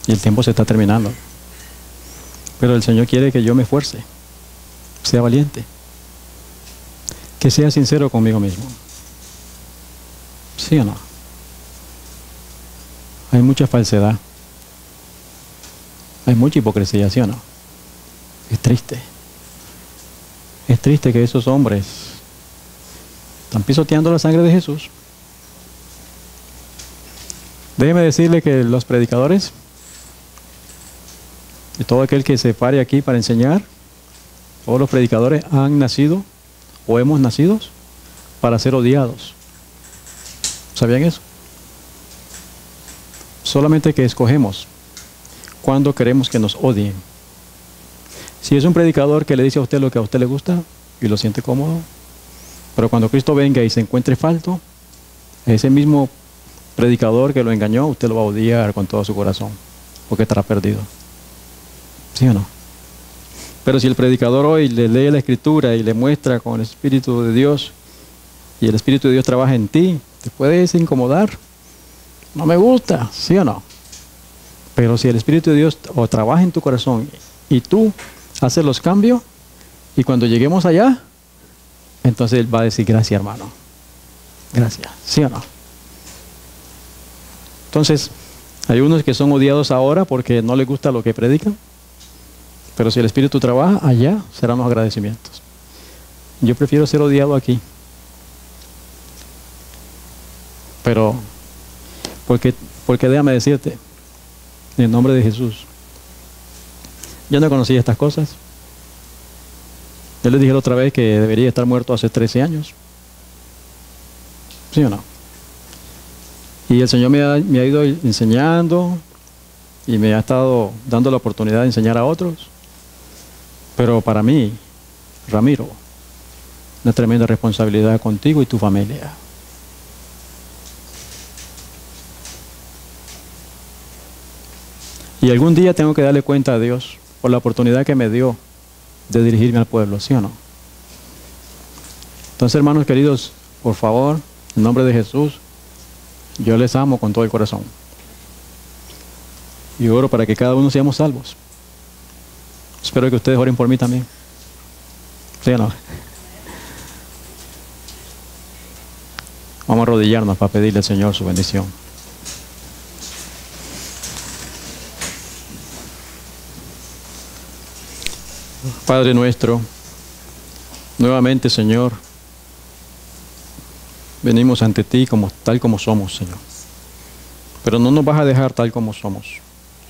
y el tiempo se está terminando. Pero el Señor quiere que yo me esfuerce, sea valiente, que sea sincero conmigo mismo. ¿Sí o no? Hay mucha falsedad, hay mucha hipocresía, ¿sí o no? Es triste. Es triste que esos hombres están pisoteando la sangre de Jesús. Déjeme decirle que los predicadores y todo aquel que se pare aquí para enseñar, todos los predicadores han nacido o hemos nacido para ser odiados. ¿Sabían eso? Solamente que escogemos cuando queremos que nos odien. Si es un predicador que le dice a usted lo que a usted le gusta y lo siente cómodo, pero cuando Cristo venga y se encuentre falto, ese mismo predicador que lo engañó, usted lo va a odiar con todo su corazón, porque estará perdido. ¿Sí o no? Pero si el predicador hoy le lee la Escritura y le muestra con el Espíritu de Dios, y el Espíritu de Dios trabaja en ti, te puedes incomodar. No me gusta, ¿sí o no? Pero si el Espíritu de Dios o trabaja en tu corazón y tú haces los cambios, y cuando lleguemos allá, entonces Él va a decir, gracias hermano, gracias, ¿sí o no? Entonces, hay unos que son odiados ahora porque no les gusta lo que predican, pero si el Espíritu trabaja, allá serán los agradecimientos. Yo prefiero ser odiado aquí. Pero, porque déjame decirte, en el nombre de Jesús, yo no conocía estas cosas. Yo les dije la otra vez que debería estar muerto hace 13 años. ¿Sí o no? Y el Señor me ha ido enseñando y me ha estado dando la oportunidad de enseñar a otros. Pero para mí, Ramiro, una tremenda responsabilidad contigo y tu familia. Y algún día tengo que darle cuenta a Dios por la oportunidad que me dio de dirigirme al pueblo, ¿sí o no? Entonces, hermanos queridos, por favor, en nombre de Jesús, yo les amo con todo el corazón. Y oro para que cada uno seamos salvos. Espero que ustedes oren por mí también. ¿Sí o no? Vamos a arrodillarnos para pedirle al Señor su bendición. Padre nuestro, nuevamente, Señor, venimos ante ti tal como somos, Señor. Pero no nos vas a dejar tal como somos,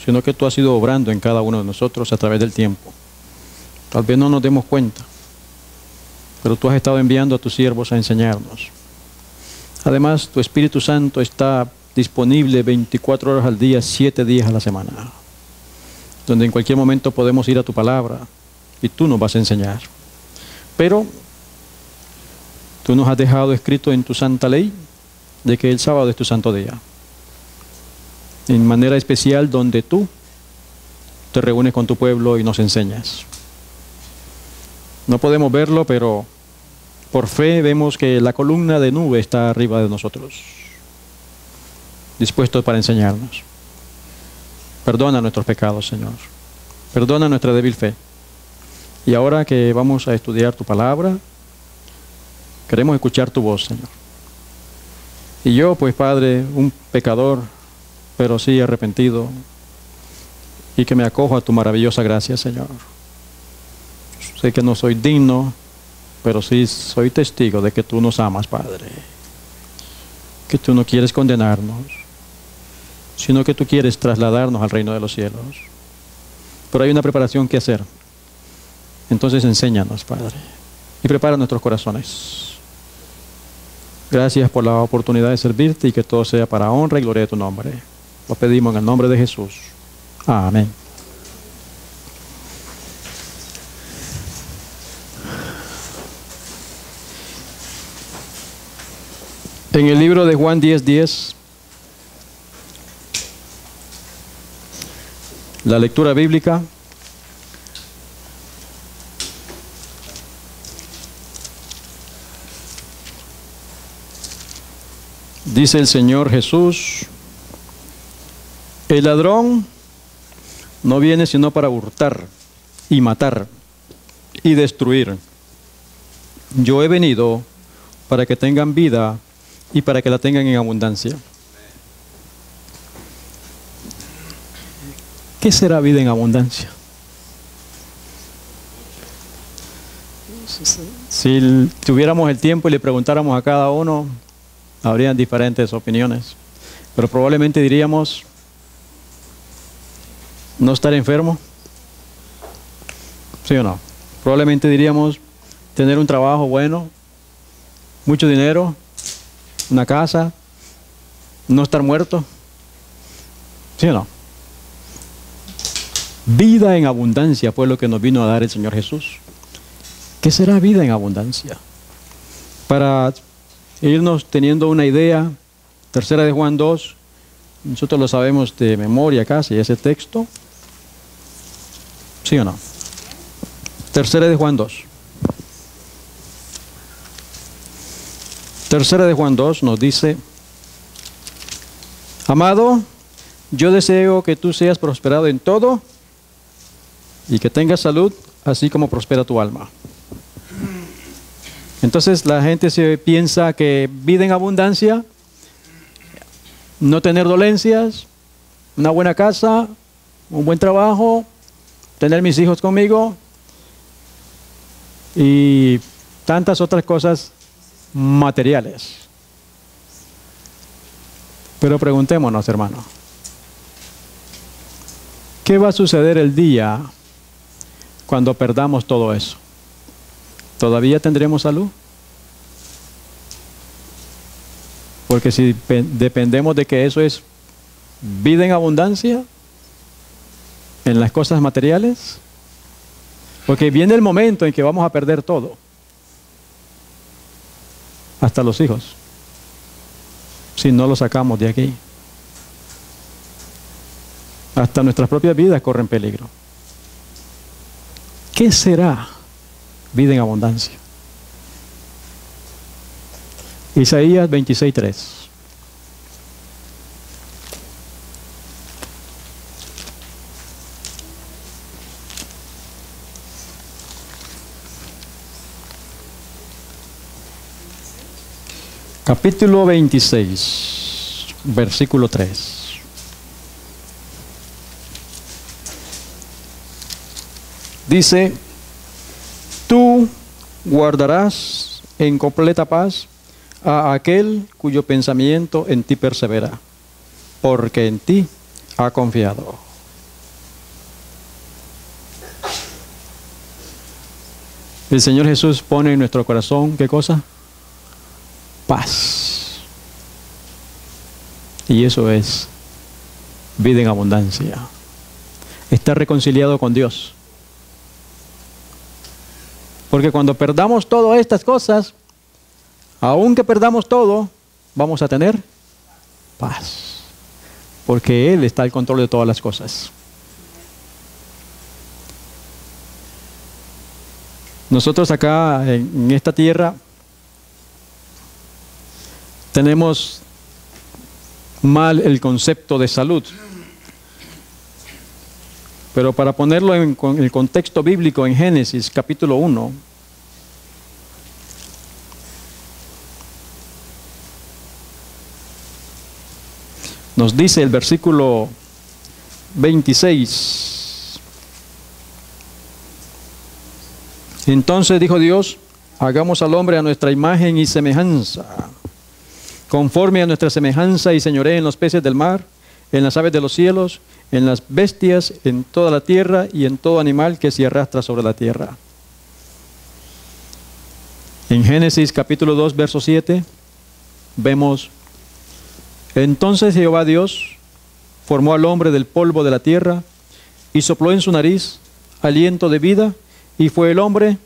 sino que tú has ido obrando en cada uno de nosotros a través del tiempo. Tal vez no nos demos cuenta, pero tú has estado enviando a tus siervos a enseñarnos. Además, tu Espíritu Santo está disponible 24 horas al día, 7 días a la semana, donde en cualquier momento podemos ir a tu palabra y tú nos vas a enseñar. Pero tú nos has dejado escrito en tu santa ley de que el sábado es tu santo día, en manera especial donde tú te reúnes con tu pueblo y nos enseñas. No podemos verlo, pero por fe vemos que la columna de nube está arriba de nosotros, dispuesto para enseñarnos. Perdona nuestros pecados, Señor. Perdona nuestra débil fe. Y ahora que vamos a estudiar tu palabra, queremos escuchar tu voz, Señor. Y yo, pues, Padre, un pecador, pero sí arrepentido, y que me acojo a tu maravillosa gracia, Señor. Sé que no soy digno, pero sí soy testigo de que tú nos amas, Padre. Que tú no quieres condenarnos, sino que tú quieres trasladarnos al reino de los cielos. Pero hay una preparación que hacer. Entonces enséñanos, Padre, y prepara nuestros corazones. Gracias por la oportunidad de servirte y que todo sea para honra y gloria de tu nombre. Lo pedimos en el nombre de Jesús. Amén. En el libro de Juan 10:10, la lectura bíblica. Dice el Señor Jesús: el ladrón No viene sino para hurtar y matar y destruir. Yo he venido para que tengan vida y para que la tengan en abundancia. ¿Qué será vida en abundancia? Si tuviéramos el tiempo y le preguntáramos a cada uno, habrían diferentes opiniones. Pero probablemente diríamos, no estar enfermo. ¿Sí o no? Probablemente diríamos, tener un trabajo bueno, mucho dinero, una casa, no estar muerto. ¿Sí o no? Vida en abundancia fue lo que nos vino a dar el Señor Jesús. ¿Qué será vida en abundancia? Para irnos teniendo una idea, 3 de Juan 2, nosotros lo sabemos de memoria casi, ese texto. ¿Sí o no? 3 de Juan 2. 3 de Juan 2 nos dice: amado, yo deseo que tú seas prosperado en todo y que tengas salud, así como prospera tu alma. Entonces la gente se piensa que vida en abundancia, no tener dolencias, una buena casa, un buen trabajo, tener mis hijos conmigo y tantas otras cosas materiales. Pero preguntémonos, hermano, ¿qué va a suceder el día cuando perdamos todo eso? ¿Todavía tendremos salud? Porque si dependemos de que eso es vida en abundancia, en las cosas materiales, porque viene el momento en que vamos a perder todo, hasta los hijos, si no los sacamos de aquí. Hasta nuestras propias vidas corren peligro. ¿Qué será vida en abundancia? Isaías 26:3. Capítulo 26, versículo 3. Dice: tú guardarás en completa paz a aquel cuyo pensamiento en ti persevera, porque en ti ha confiado. El Señor Jesús pone en nuestro corazón, ¿qué cosa? Paz. Y eso es vida en abundancia. Estar reconciliado con Dios. Porque cuando perdamos todas estas cosas, aunque perdamos todo, vamos a tener paz. Porque Él está al control de todas las cosas. Nosotros acá en esta tierra tenemos mal el concepto de salud. Pero para ponerlo en el contexto bíblico, en Génesis capítulo 1, nos dice el versículo 26. Entonces dijo Dios: hagamos al hombre a nuestra imagen y semejanza, conforme a nuestra semejanza, y señoree en los peces del mar, en las aves de los cielos, en las bestias, en toda la tierra y en todo animal que se arrastra sobre la tierra. En Génesis capítulo 2, verso 7, vemos: entonces Jehová Dios formó al hombre del polvo de la tierra y sopló en su nariz aliento de vida, y fue el hombre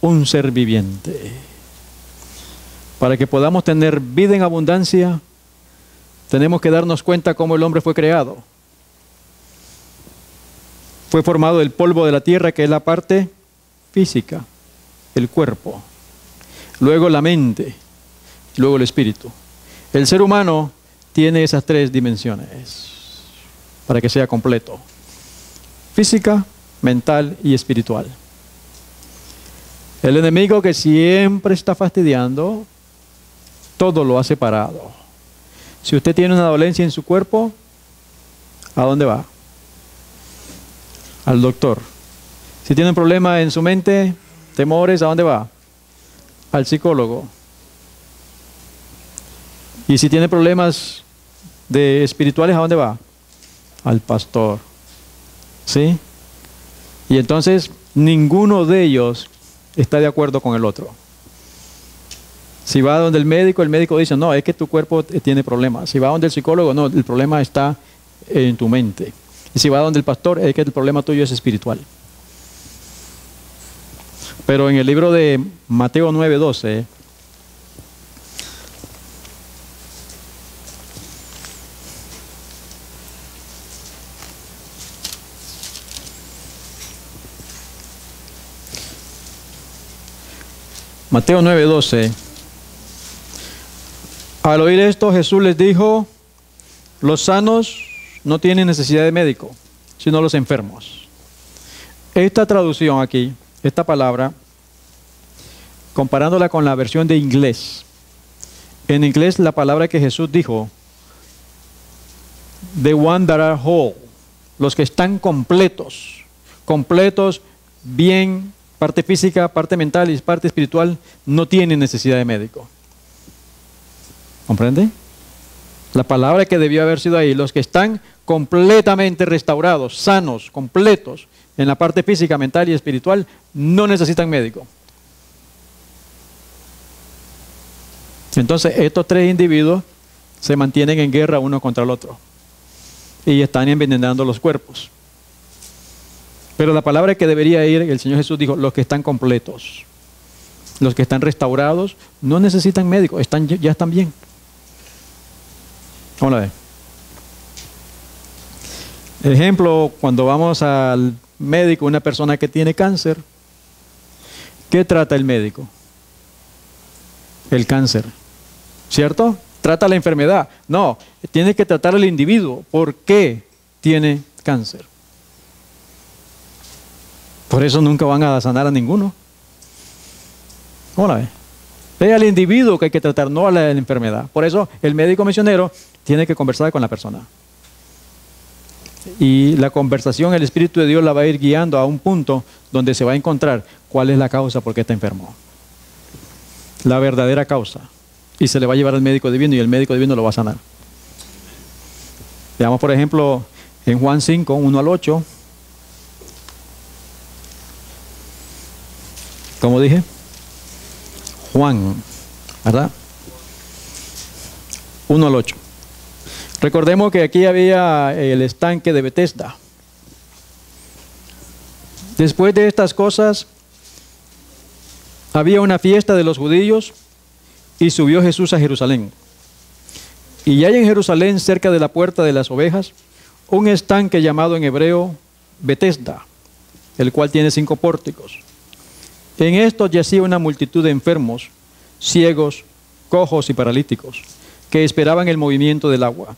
un ser viviente. Para que podamos tener vida en abundancia, tenemos que darnos cuenta cómo el hombre fue creado. Fue formado del polvo de la tierra, que es la parte física, el cuerpo, luego la mente, luego el espíritu. El ser humano tiene esas 3 dimensiones para que sea completo. física, mental y espiritual. El enemigo que siempre está fastidiando, todo lo ha separado. Si usted tiene una dolencia en su cuerpo, ¿a dónde va? Al doctor. Si tiene un problema en su mente, temores, ¿a dónde va? Al psicólogo. Y si tiene problemas espirituales, ¿a dónde va? Al pastor. ¿Sí? Y entonces ninguno de ellos está de acuerdo con el otro. Si va donde el médico dice, no, es que tu cuerpo tiene problemas. Si va donde el psicólogo, no, el problema está en tu mente. Y si va donde el pastor, es que el problema tuyo es espiritual. Pero en el libro de Mateo 9:12, Mateo 9:12, al oír esto Jesús les dijo, los sanos no tienen necesidad de médico, sino los enfermos. Esta traducción aquí, esta palabra, comparándola con la versión de inglés, en inglés la palabra que Jesús dijo, the one that are whole, los que están completos, bien, parte física, parte mental y parte espiritual, no tienen necesidad de médico. ¿Comprende? La palabra que debió haber sido ahí, los que están completamente restaurados, sanos, completos, en la parte física, mental y espiritual, no necesitan médico. Entonces, estos tres individuos se mantienen en guerra uno contra el otro y están envenenando los cuerpos. Pero la palabra que debería ir, el Señor Jesús dijo, los que están completos, los que están restaurados, no necesitan médico, ya están bien. ¿Cómo la ve? Ejemplo, cuando vamos al médico, una persona que tiene cáncer, ¿qué trata el médico? El cáncer, ¿cierto? Trata la enfermedad. No, tiene que tratar al individuo. ¿Por qué tiene cáncer? Por eso nunca van a sanar a ninguno. ¿Cómo la ve? Es al individuo que hay que tratar, no a la enfermedad. Por eso el médico misionero tiene que conversar con la persona. Y la conversación, el Espíritu de Dios la va a ir guiando a un punto donde se va a encontrar cuál es la causa por qué está enfermo. La verdadera causa. Y se le va a llevar al médico divino y el médico divino lo va a sanar. Veamos por ejemplo en Juan 5, 1 al 8. ¿Cómo dije? Juan, ¿verdad? 1 al 8. Recordemos que aquí había el estanque de Betesda. Después de estas cosas, había una fiesta de los judíos y subió Jesús a Jerusalén. Y hay en Jerusalén, cerca de la puerta de las ovejas, un estanque llamado en hebreo Betesda, el cual tiene 5 pórticos. En estos yacía una multitud de enfermos, ciegos, cojos y paralíticos, que esperaban el movimiento del agua.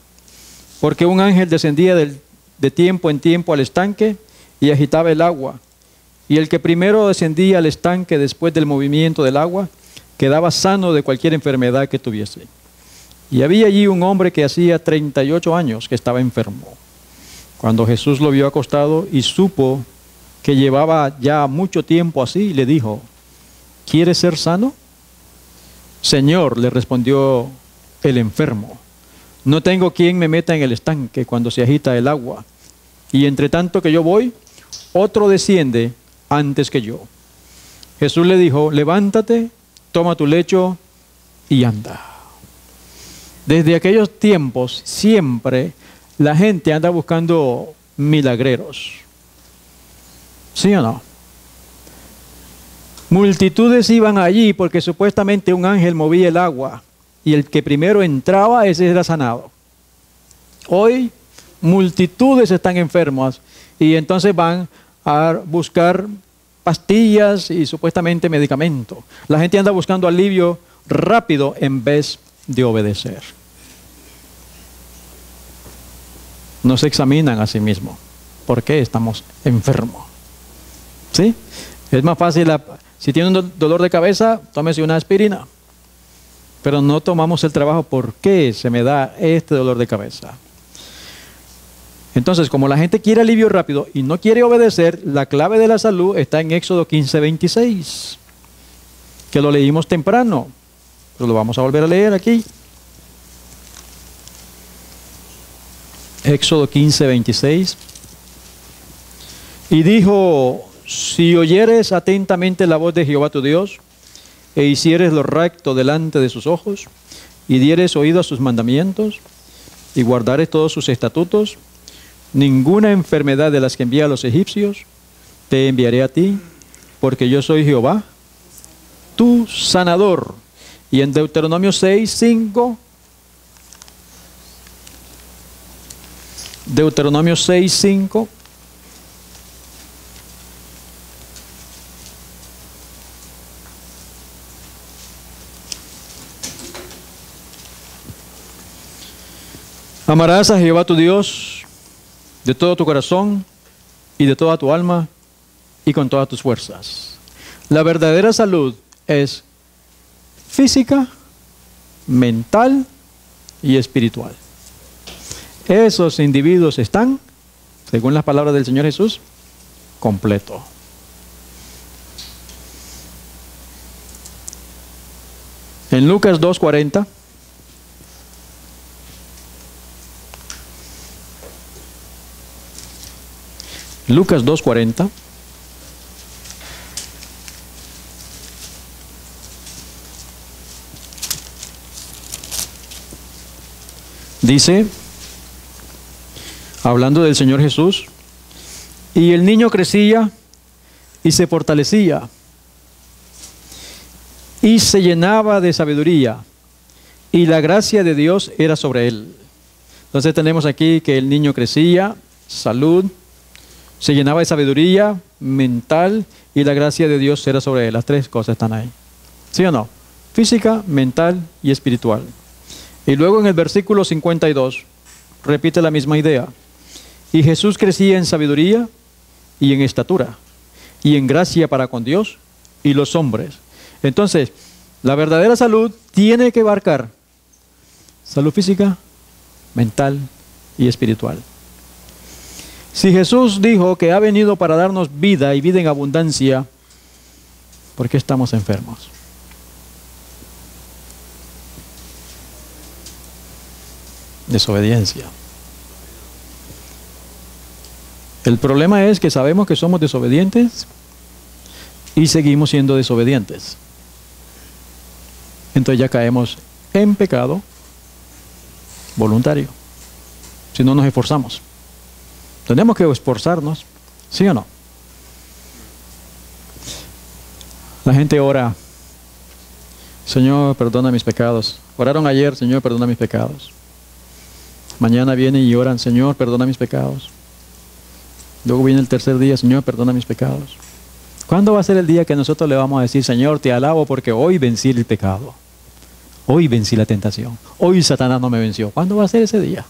Porque un ángel descendía de tiempo en tiempo al estanque y agitaba el agua. Y el que primero descendía al estanque después del movimiento del agua, quedaba sano de cualquier enfermedad que tuviese. Y había allí un hombre que hacía 38 años que estaba enfermo. Cuando Jesús lo vio acostado y supo que llevaba ya mucho tiempo así, le dijo, ¿quieres ser sano? Señor, le respondió el enfermo, no tengo quien me meta en el estanque cuando se agita el agua. Y entre tanto que yo voy, otro desciende antes que yo. Jesús le dijo, levántate, toma tu lecho y anda. Desde aquellos tiempos siempre la gente anda buscando milagreros. ¿Sí o no? Multitudes iban allí porque supuestamente un ángel movía el agua y el que primero entraba, ese era sanado. Hoy multitudes están enfermas y entonces van a buscar pastillas y supuestamente medicamentos. La gente anda buscando alivio rápido en vez de obedecer. No se examinan a sí mismos. por qué estamos enfermos. ¿Sí? Es más fácil, si tiene un dolor de cabeza, tómese una aspirina. Pero no tomamos el trabajo, ¿por qué se me da este dolor de cabeza? Entonces, como la gente quiere alivio rápido y no quiere obedecer, la clave de la salud está en Éxodo 15:26, que lo leímos temprano, pero lo vamos a volver a leer aquí. Éxodo 15:26. Y dijo: si oyeres atentamente la voz de Jehová tu Dios, e hicieres lo recto delante de sus ojos, y dieres oído a sus mandamientos, y guardares todos sus estatutos, ninguna enfermedad de las que envía a los egipcios te enviaré a ti, porque yo soy Jehová, tu sanador. Y en Deuteronomio 6:5, Deuteronomio 6:5, amarás a Jehová tu Dios de todo tu corazón y de toda tu alma y con todas tus fuerzas. La verdadera salud es física, mental y espiritual. Esos individuos están, según las palabras del Señor Jesús, completos. En Lucas 2:40, Lucas 2:40, dice, hablando del Señor Jesús, y el niño crecía y se fortalecía y se llenaba de sabiduría, y la gracia de Dios era sobre él. Entonces tenemos aquí que el niño crecía, salud, se llenaba de sabiduría mental, y la gracia de Dios era sobre él. Las tres cosas están ahí. ¿Sí o no? Física, mental y espiritual. Y luego en el versículo 52 repite la misma idea. Y Jesús crecía en sabiduría y en estatura y en gracia para con Dios y los hombres. Entonces, la verdadera salud tiene que abarcar salud física, mental y espiritual. Si Jesús dijo que ha venido para darnos vida y vida en abundancia, ¿por qué estamos enfermos? Desobediencia. El problema es que sabemos que somos desobedientes y seguimos siendo desobedientes. Entonces ya caemos en pecado voluntario, si no nos esforzamos. Tenemos que esforzarnos, ¿sí o no? La gente ora: Señor, perdona mis pecados. Oraron ayer: Señor, perdona mis pecados. Mañana vienen y oran: Señor, perdona mis pecados. Luego viene el tercer día: Señor, perdona mis pecados. ¿Cuándo va a ser el día que nosotros le vamos a decir: Señor, te alabo porque hoy vencí el pecado? Hoy vencí la tentación. Hoy Satanás no me venció. ¿Cuándo va a ser ese día?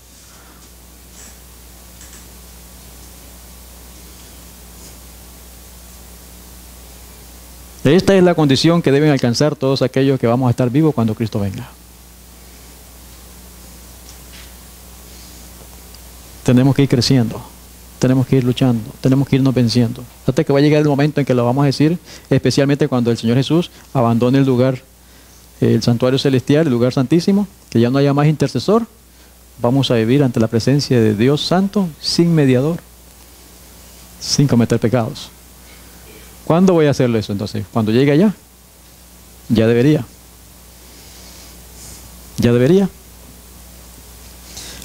Esta es la condición que deben alcanzar todos aquellos que vamos a estar vivos cuando Cristo venga. Tenemos que ir creciendo, tenemos que ir luchando, tenemos que irnos venciendo. Hasta que va a llegar el momento en que lo vamos a decir, especialmente cuando el Señor Jesús abandone el lugar, el santuario celestial, el lugar santísimo, que ya no haya más intercesor. Vamos a vivir ante la presencia de Dios Santo, sin mediador, sin cometer pecados. ¿Cuándo voy a hacerlo eso entonces? Cuando llegue allá. Ya debería. Ya debería.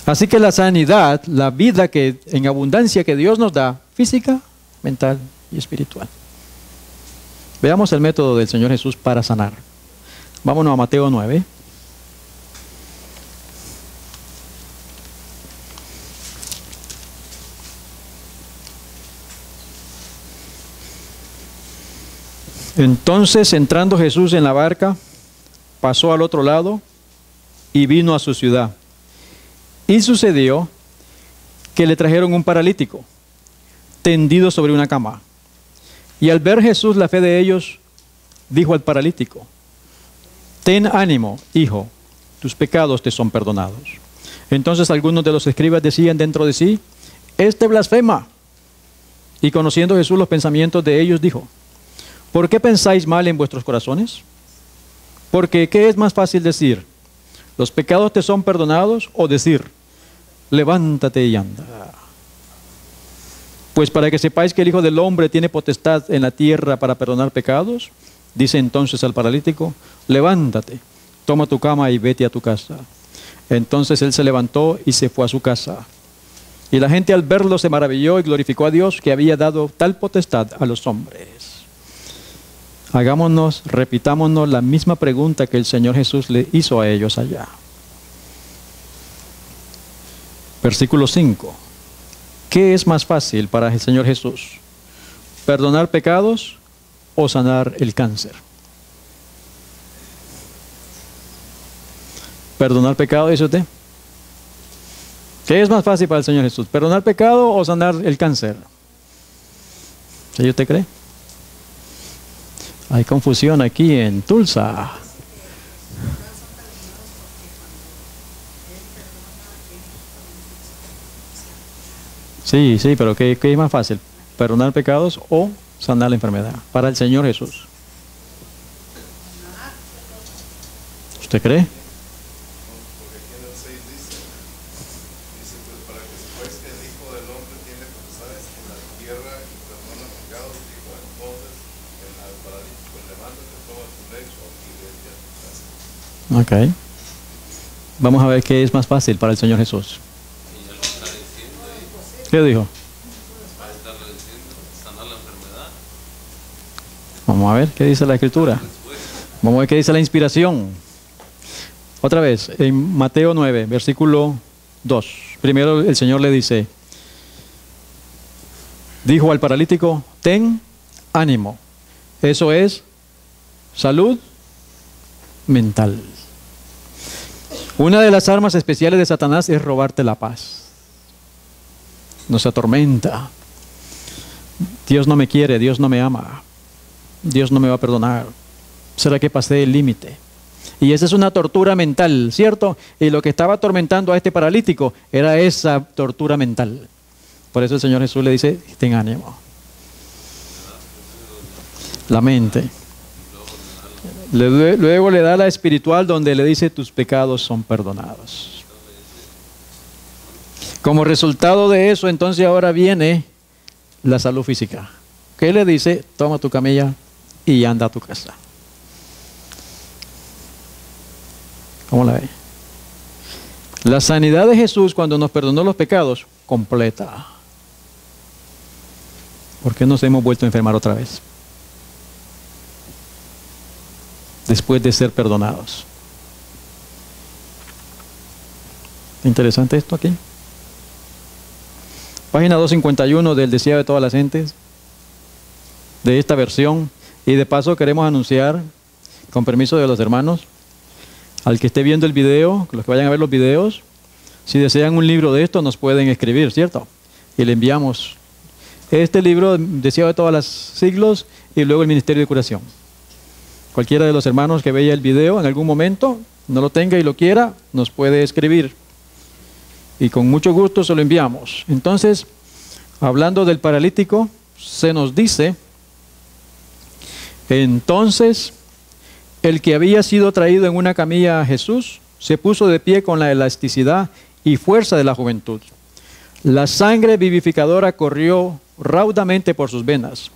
Así que la sanidad, la vida que en abundancia que Dios nos da, física, mental y espiritual. Veamos el método del Señor Jesús para sanar. Vámonos a Mateo 9. Entonces, entrando Jesús en la barca, pasó al otro lado y vino a su ciudad. Y sucedió que le trajeron un paralítico, tendidos sobre una cama. Y al ver Jesús la fe de ellos, dijo al paralítico: ten ánimo, hijo, tus pecados te son perdonados. Entonces algunos de los escribas decían dentro de sí: este blasfema. Y conociendo Jesús los pensamientos de ellos, dijo: ¿por qué pensáis mal en vuestros corazones? Porque ¿qué es más fácil decir? ¿los pecados te son perdonados? O decir: levántate y anda. Pues para que sepáis que el Hijo del Hombre tiene potestad en la tierra para perdonar pecados, dice entonces al paralítico: levántate, toma tu cama y vete a tu casa. Entonces él se levantó y se fue a su casa. Y la gente al verlo se maravilló y glorificó a Dios, que había dado tal potestad a los hombres. Repitámonos la misma pregunta que el Señor Jesús le hizo a ellos allá. Versículo 5. ¿Qué es más fácil para el Señor Jesús? ¿Perdonar pecados o sanar el cáncer? ¿Perdonar pecado, dice usted? ¿Qué es más fácil para el Señor Jesús? ¿Perdonar pecado o sanar el cáncer? ¿Sí usted cree? Hay confusión aquí en Tulsa. Sí, pero ¿qué es más fácil? ¿Perdonar pecados o sanar la enfermedad? Para el Señor Jesús. ¿Usted cree? Ok. Vamos a ver qué es más fácil para el Señor Jesús. ¿Qué dijo? Vamos a ver qué dice la Escritura. Vamos a ver qué dice la inspiración. Otra vez, en Mateo 9, versículo 2. Primero el Señor le dice, dijo al paralítico: ten ánimo. Eso es salud mental. Una de las armas especiales de Satanás es robarte la paz. Nos atormenta. Dios no me quiere, Dios no me ama, Dios no me va a perdonar. ¿Será que pasé el límite? Y esa es una tortura mental, ¿cierto? Y lo que estaba atormentando a este paralítico era esa tortura mental. Por eso el Señor Jesús le dice: ten ánimo. La mente. Luego le da la espiritual, donde le dice: tus pecados son perdonados. Como resultado de eso, entonces ahora viene la salud física. ¿Qué le dice? Toma tu camilla y anda a tu casa. ¿Cómo la ve? La sanidad de Jesús cuando nos perdonó los pecados, completa. ¿Por qué nos hemos vuelto a enfermar otra vez? Después de ser perdonados. Interesante esto aquí. Página 251 del Deseado de todas las gentes, de esta versión. Y de paso queremos anunciar, con permiso de los hermanos, al que esté viendo el video, los que vayan a ver los videos, si desean un libro de esto, nos pueden escribir, ¿cierto? Y le enviamos este libro, Deseado de todos los siglos, y luego el Ministerio de Curación. Cualquiera de los hermanos que vea el video en algún momento, no lo tenga y lo quiera, nos puede escribir. Y con mucho gusto se lo enviamos. Entonces, hablando del paralítico, se nos dice: entonces, el que había sido traído en una camilla a Jesús, se puso de pie con la elasticidad y fuerza de la juventud. La sangre vivificadora corrió raudamente por sus venas.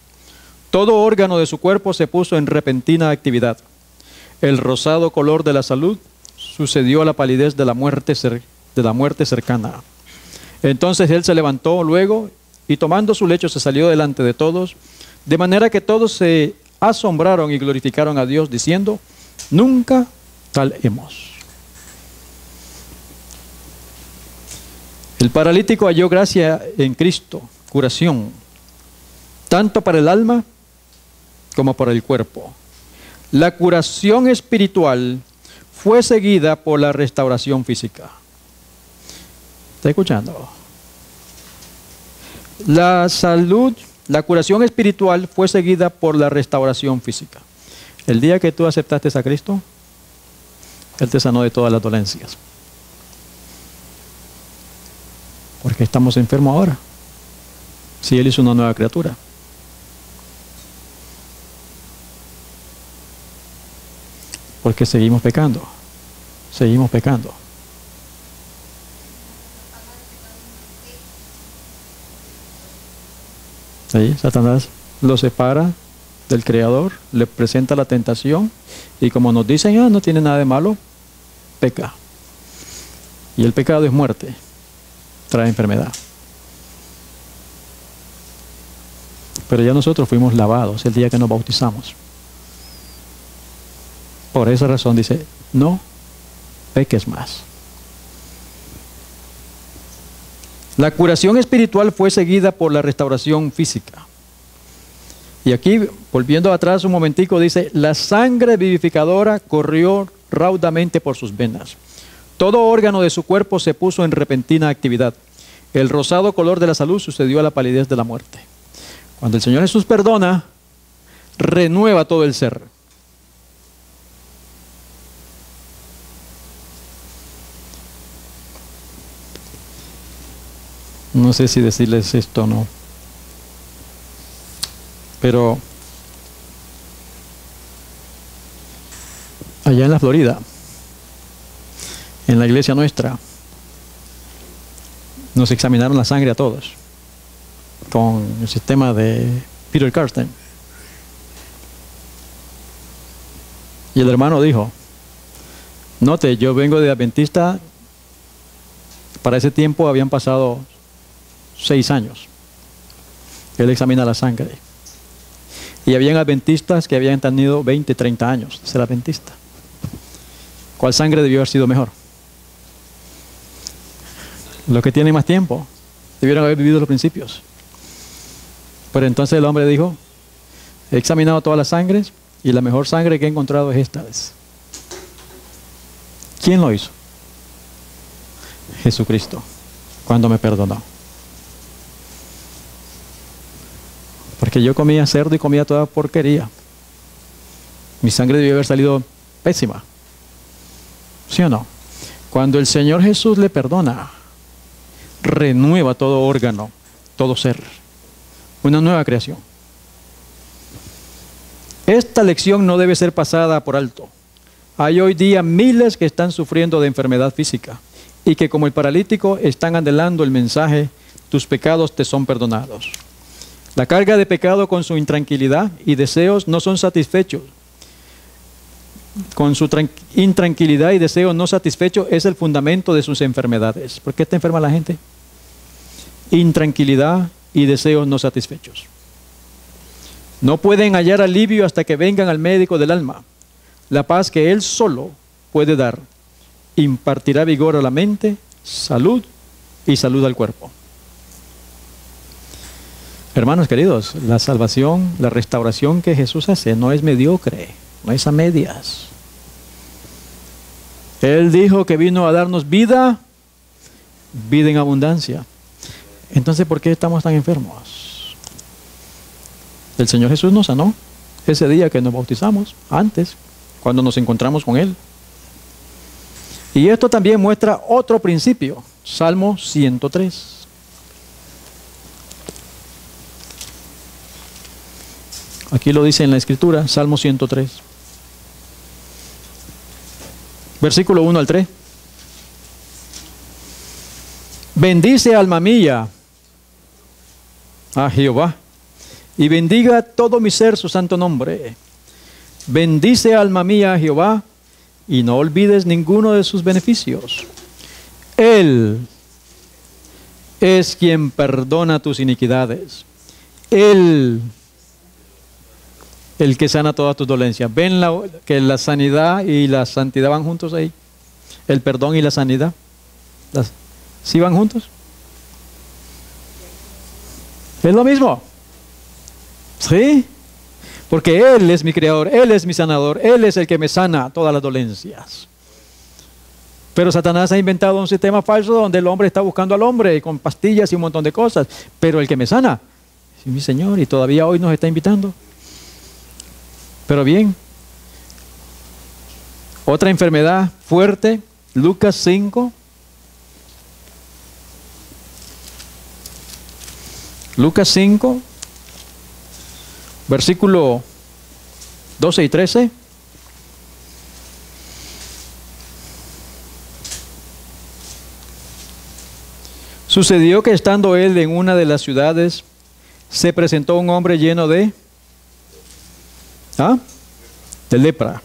Todo órgano de su cuerpo se puso en repentina actividad. El rosado color de la salud sucedió a la palidez de la muerte cercana. Entonces él se levantó luego y tomando su lecho se salió delante de todos, de manera que todos se asombraron y glorificaron a Dios diciendo: nunca tal hemos. El paralítico halló gracia en Cristo, curación, tanto para el alma como para el cuerpo. La curación espiritual fue seguida por la restauración física. ¿Está escuchando? La salud, la curación espiritual fue seguida por la restauración física. El día que tú aceptaste a Cristo, Él te sanó de todas las dolencias. Porque estamos enfermos ahora. Si Él hizo una nueva criatura. Porque seguimos pecando. Seguimos pecando. Ahí Satanás lo separa del Creador, le presenta la tentación y como nos dicen, no tiene nada de malo, peca. Y el pecado es muerte, trae enfermedad. Pero ya nosotros fuimos lavados el día que nos bautizamos. Por esa razón dice, no peques más. La curación espiritual fue seguida por la restauración física. Y aquí, volviendo atrás un momentico, dice, la sangre vivificadora corrió raudamente por sus venas. Todo órgano de su cuerpo se puso en repentina actividad. El rosado color de la salud sucedió a la palidez de la muerte. Cuando el Señor Jesús perdona, renueva todo el ser. No sé si decirles esto o no. Pero allá en la Florida, en la iglesia nuestra, nos examinaron la sangre a todos con el sistema de Peter Karsten. Y el hermano dijo, note, yo vengo de adventista, para ese tiempo habían pasado 6 años. Él examina la sangre. Y habían adventistas que habían tenido 20, 30 años de ser adventista. ¿Cuál sangre debió haber sido mejor? Los que tienen más tiempo debieron haber vivido los principios. Pero entonces el hombre dijo, he examinado todas las sangres y la mejor sangre que he encontrado es esta vez. ¿Quién lo hizo? Jesucristo, cuando me perdonó. Porque yo comía cerdo y comía toda porquería. Mi sangre debió haber salido pésima. ¿Sí o no? Cuando el Señor Jesús le perdona, renueva todo órgano, todo ser. Una nueva creación. Esta lección no debe ser pasada por alto. Hay hoy día miles que están sufriendo de enfermedad física y que como el paralítico están anhelando el mensaje, tus pecados te son perdonados. La carga de pecado con su intranquilidad y deseos no son satisfechos. Con su intranquilidad y deseos no satisfechos es el fundamento de sus enfermedades. ¿Por qué está enferma la gente? Intranquilidad y deseos no satisfechos. No pueden hallar alivio hasta que vengan al médico del alma. La paz que Él solo puede dar impartirá vigor a la mente, salud y salud al cuerpo. Hermanos queridos, la salvación, la restauración que Jesús hace no es mediocre, no es a medias. Él dijo que vino a darnos vida, vida en abundancia. Entonces, ¿por qué estamos tan enfermos? El Señor Jesús nos sanó ese día que nos bautizamos, antes, cuando nos encontramos con Él. Y esto también muestra otro principio, Salmo 103. Aquí lo dice en la Escritura, Salmo 103. Versículo 1 al 3. Bendice alma mía a Jehová, y bendiga todo mi ser su santo nombre. Bendice alma mía a Jehová, y no olvides ninguno de sus beneficios. Él es quien perdona tus iniquidades. Él el que sana todas tus dolencias. ¿Ven que la sanidad y la santidad van juntos ahí? El perdón y la sanidad. ¿Sí van juntos? Es lo mismo. ¿Sí? Porque Él es mi creador, Él es mi sanador, Él es el que me sana todas las dolencias. Pero Satanás ha inventado un sistema falso donde el hombre está buscando al hombre con pastillas y un montón de cosas. Pero el que me sana, sí, mi Señor, y todavía hoy nos está invitando. Pero bien, otra enfermedad fuerte, Lucas 5. Lucas 5, versículo 12 y 13. Sucedió que estando él en una de las ciudades, se presentó un hombre lleno de lepra,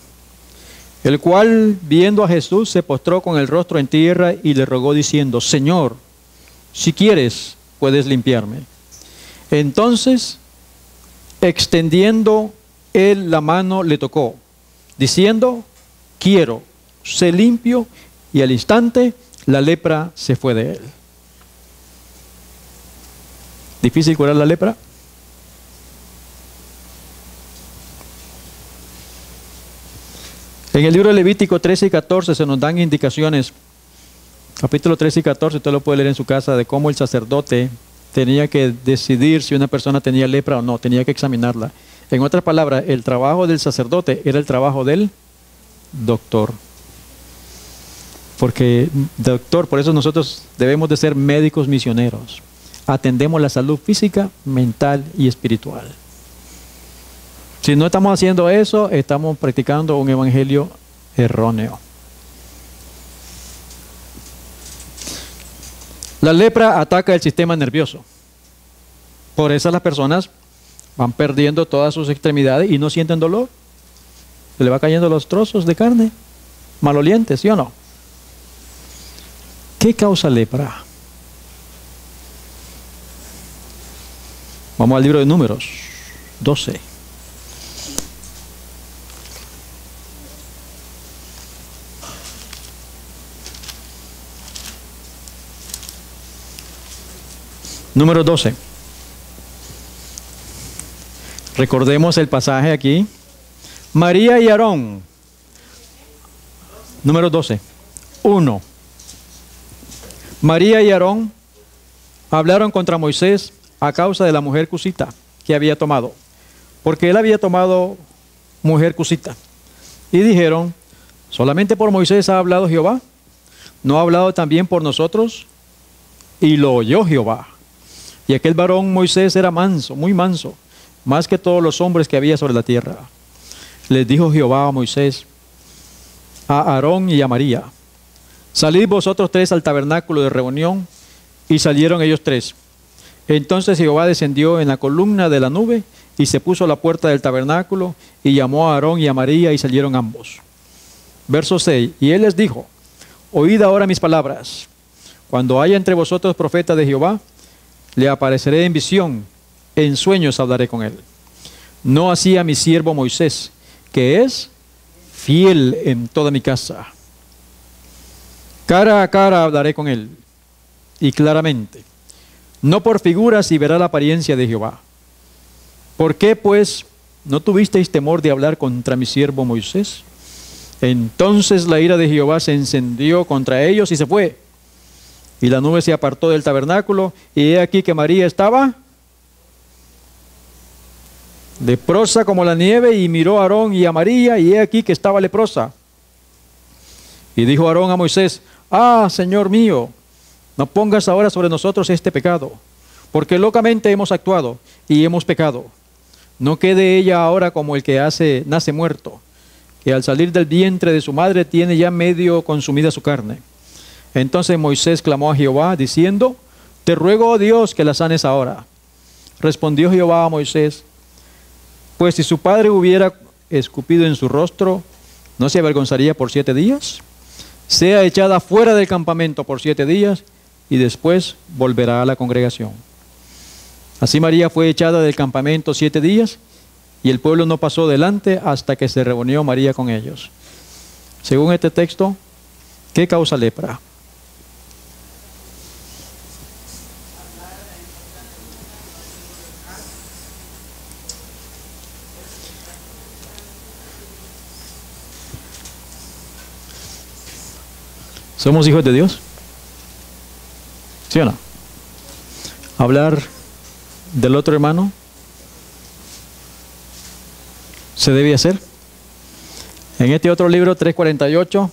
el cual, viendo a Jesús, se postró con el rostro en tierra y le rogó diciendo: Señor, si quieres, puedes limpiarme. Entonces, extendiendo él la mano, le tocó, diciendo: quiero, sé limpio, y al instante la lepra se fue de él. ¿Difícil curar la lepra? En el libro de Levítico 13 y 14 se nos dan indicaciones, capítulo 13 y 14, usted lo puede leer en su casa, de cómo el sacerdote tenía que decidir si una persona tenía lepra o no, tenía que examinarla. En otras palabras, el trabajo del sacerdote era el trabajo del doctor. Porque, doctor, por eso nosotros debemos de ser médicos misioneros. Atendemos la salud física, mental y espiritual. Si no estamos haciendo eso, estamos practicando un evangelio erróneo. La lepra ataca el sistema nervioso. Por eso las personas van perdiendo todas sus extremidades y no sienten dolor. Se le va cayendo los trozos de carne malolientes, ¿sí o no? ¿Qué causa lepra? Vamos al libro de Números 12. Número 12. Recordemos el pasaje aquí. María y Aarón. Número 12. 1. María y Aarón hablaron contra Moisés a causa de la mujer cusita que había tomado, porque él había tomado mujer cusita. Y dijeron: ¿solamente por Moisés ha hablado Jehová? ¿No ha hablado también por nosotros? Y lo oyó Jehová. Y aquel varón Moisés era manso, muy manso, más que todos los hombres que había sobre la tierra. Les dijo Jehová a Moisés, a Aarón y a María: salid vosotros tres al tabernáculo de reunión. Y salieron ellos tres. Entonces Jehová descendió en la columna de la nube y se puso a la puerta del tabernáculo y llamó a Aarón y a María y salieron ambos. Verso 6. Y él les dijo: oíd ahora mis palabras. Cuando haya entre vosotros profeta de Jehová, le apareceré en visión, en sueños hablaré con él. No así a mi siervo Moisés, que es fiel en toda mi casa. Cara a cara hablaré con él, y claramente, no por figuras, y verá la apariencia de Jehová. ¿Por qué, pues, no tuvisteis temor de hablar contra mi siervo Moisés? Entonces la ira de Jehová se encendió contra ellos y se fue. Y la nube se apartó del tabernáculo, y he aquí que María estaba leprosa como la nieve, y miró a Aarón y a María, y he aquí que estaba leprosa. Y dijo Aarón a Moisés: Señor mío, no pongas ahora sobre nosotros este pecado, porque locamente hemos actuado y hemos pecado. No quede ella ahora como el que nace muerto, que al salir del vientre de su madre tiene ya medio consumida su carne. Entonces Moisés clamó a Jehová, diciendo: te ruego, oh Dios, que la sanes ahora. Respondió Jehová a Moisés: pues si su padre hubiera escupido en su rostro, ¿no se avergonzaría por 7 días? Sea echada fuera del campamento por 7 días, y después volverá a la congregación. Así María fue echada del campamento 7 días, y el pueblo no pasó delante hasta que se reunió María con ellos. Según este texto, ¿qué causa lepra? ¿Somos hijos de Dios? ¿Sí o no? Hablar del otro hermano se debe hacer. En este otro libro, 3:48,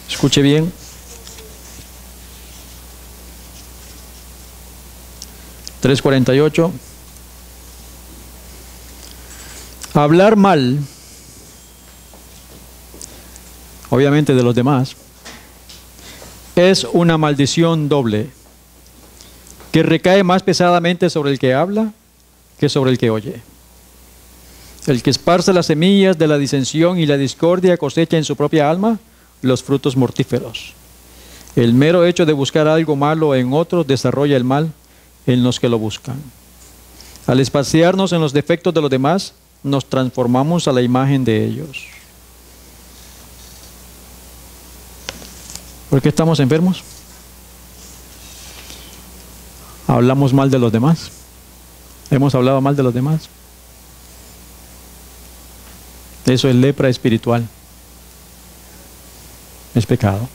escuche bien. (3:48) Hablar mal, obviamente de los demás, es una maldición doble, que recae más pesadamente sobre el que habla que sobre el que oye. El que esparce las semillas de la disensión y la discordia cosecha en su propia alma los frutos mortíferos. El mero hecho de buscar algo malo en otros desarrolla el mal en los que lo buscan. Al espaciarnos en los defectos de los demás, nos transformamos a la imagen de ellos. ¿Por qué estamos enfermos? Hablamos mal de los demás. Hemos hablado mal de los demás. Eso es lepra espiritual. Es pecado.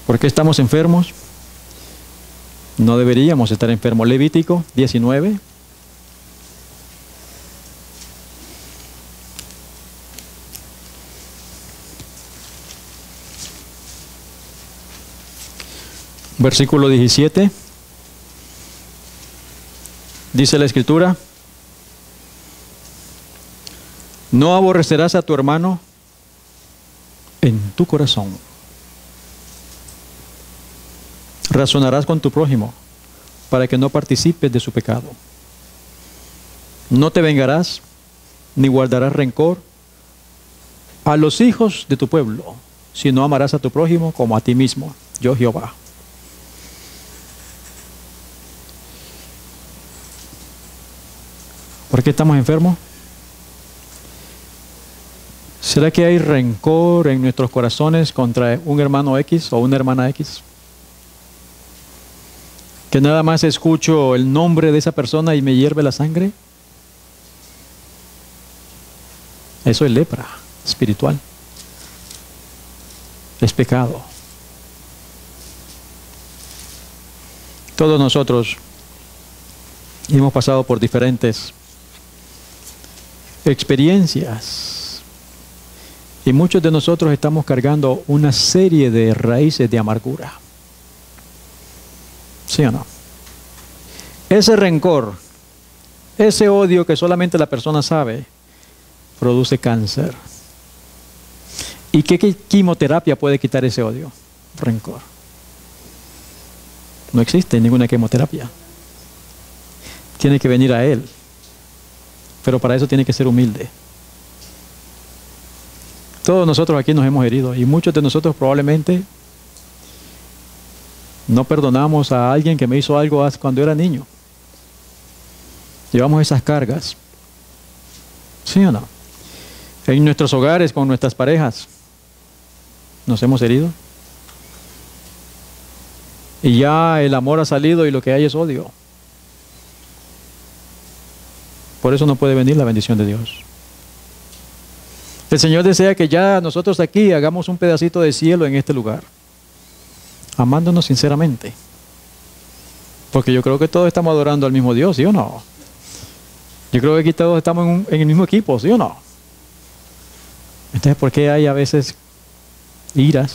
¿Por qué estamos enfermos? No deberíamos estar enfermos. Levítico 19. Versículo 17. Dice la Escritura: no aborrecerás a tu hermano en tu corazón. Razonarás con tu prójimo para que no participes de su pecado. No te vengarás ni guardarás rencor a los hijos de tu pueblo, sino amarás a tu prójimo como a ti mismo. Yo, Jehová. ¿Por qué estamos enfermos? ¿Será que hay rencor en nuestros corazones contra un hermano X o una hermana X? Que nada más escucho el nombre de esa persona y me hierve la sangre. Eso es lepra espiritual. Es pecado. Todos nosotros hemos pasado por diferentes experiencias y muchos de nosotros estamos cargando una serie de raíces de amargura. ¿Sí o no? Ese rencor, ese odio que solamente la persona sabe, produce cáncer. ¿Y qué quimioterapia puede quitar ese odio? Rencor. No existe ninguna quimioterapia. Tiene que venir a Él. Pero para eso tiene que ser humilde. Todos nosotros aquí nos hemos herido y muchos de nosotros probablemente no perdonamos a alguien que me hizo algo cuando era niño. Llevamos esas cargas. ¿Sí o no? En nuestros hogares, con nuestras parejas, nos hemos herido. Y ya el amor ha salido y lo que hay es odio. Por eso no puede venir la bendición de Dios. El Señor desea que ya nosotros aquí hagamos un pedacito de cielo en este lugar, amándonos sinceramente. Porque yo creo que todos estamos adorando al mismo Dios, ¿sí o no? Yo creo que aquí todos estamos en el mismo equipo, ¿sí o no? Entonces, ¿por qué hay a veces iras,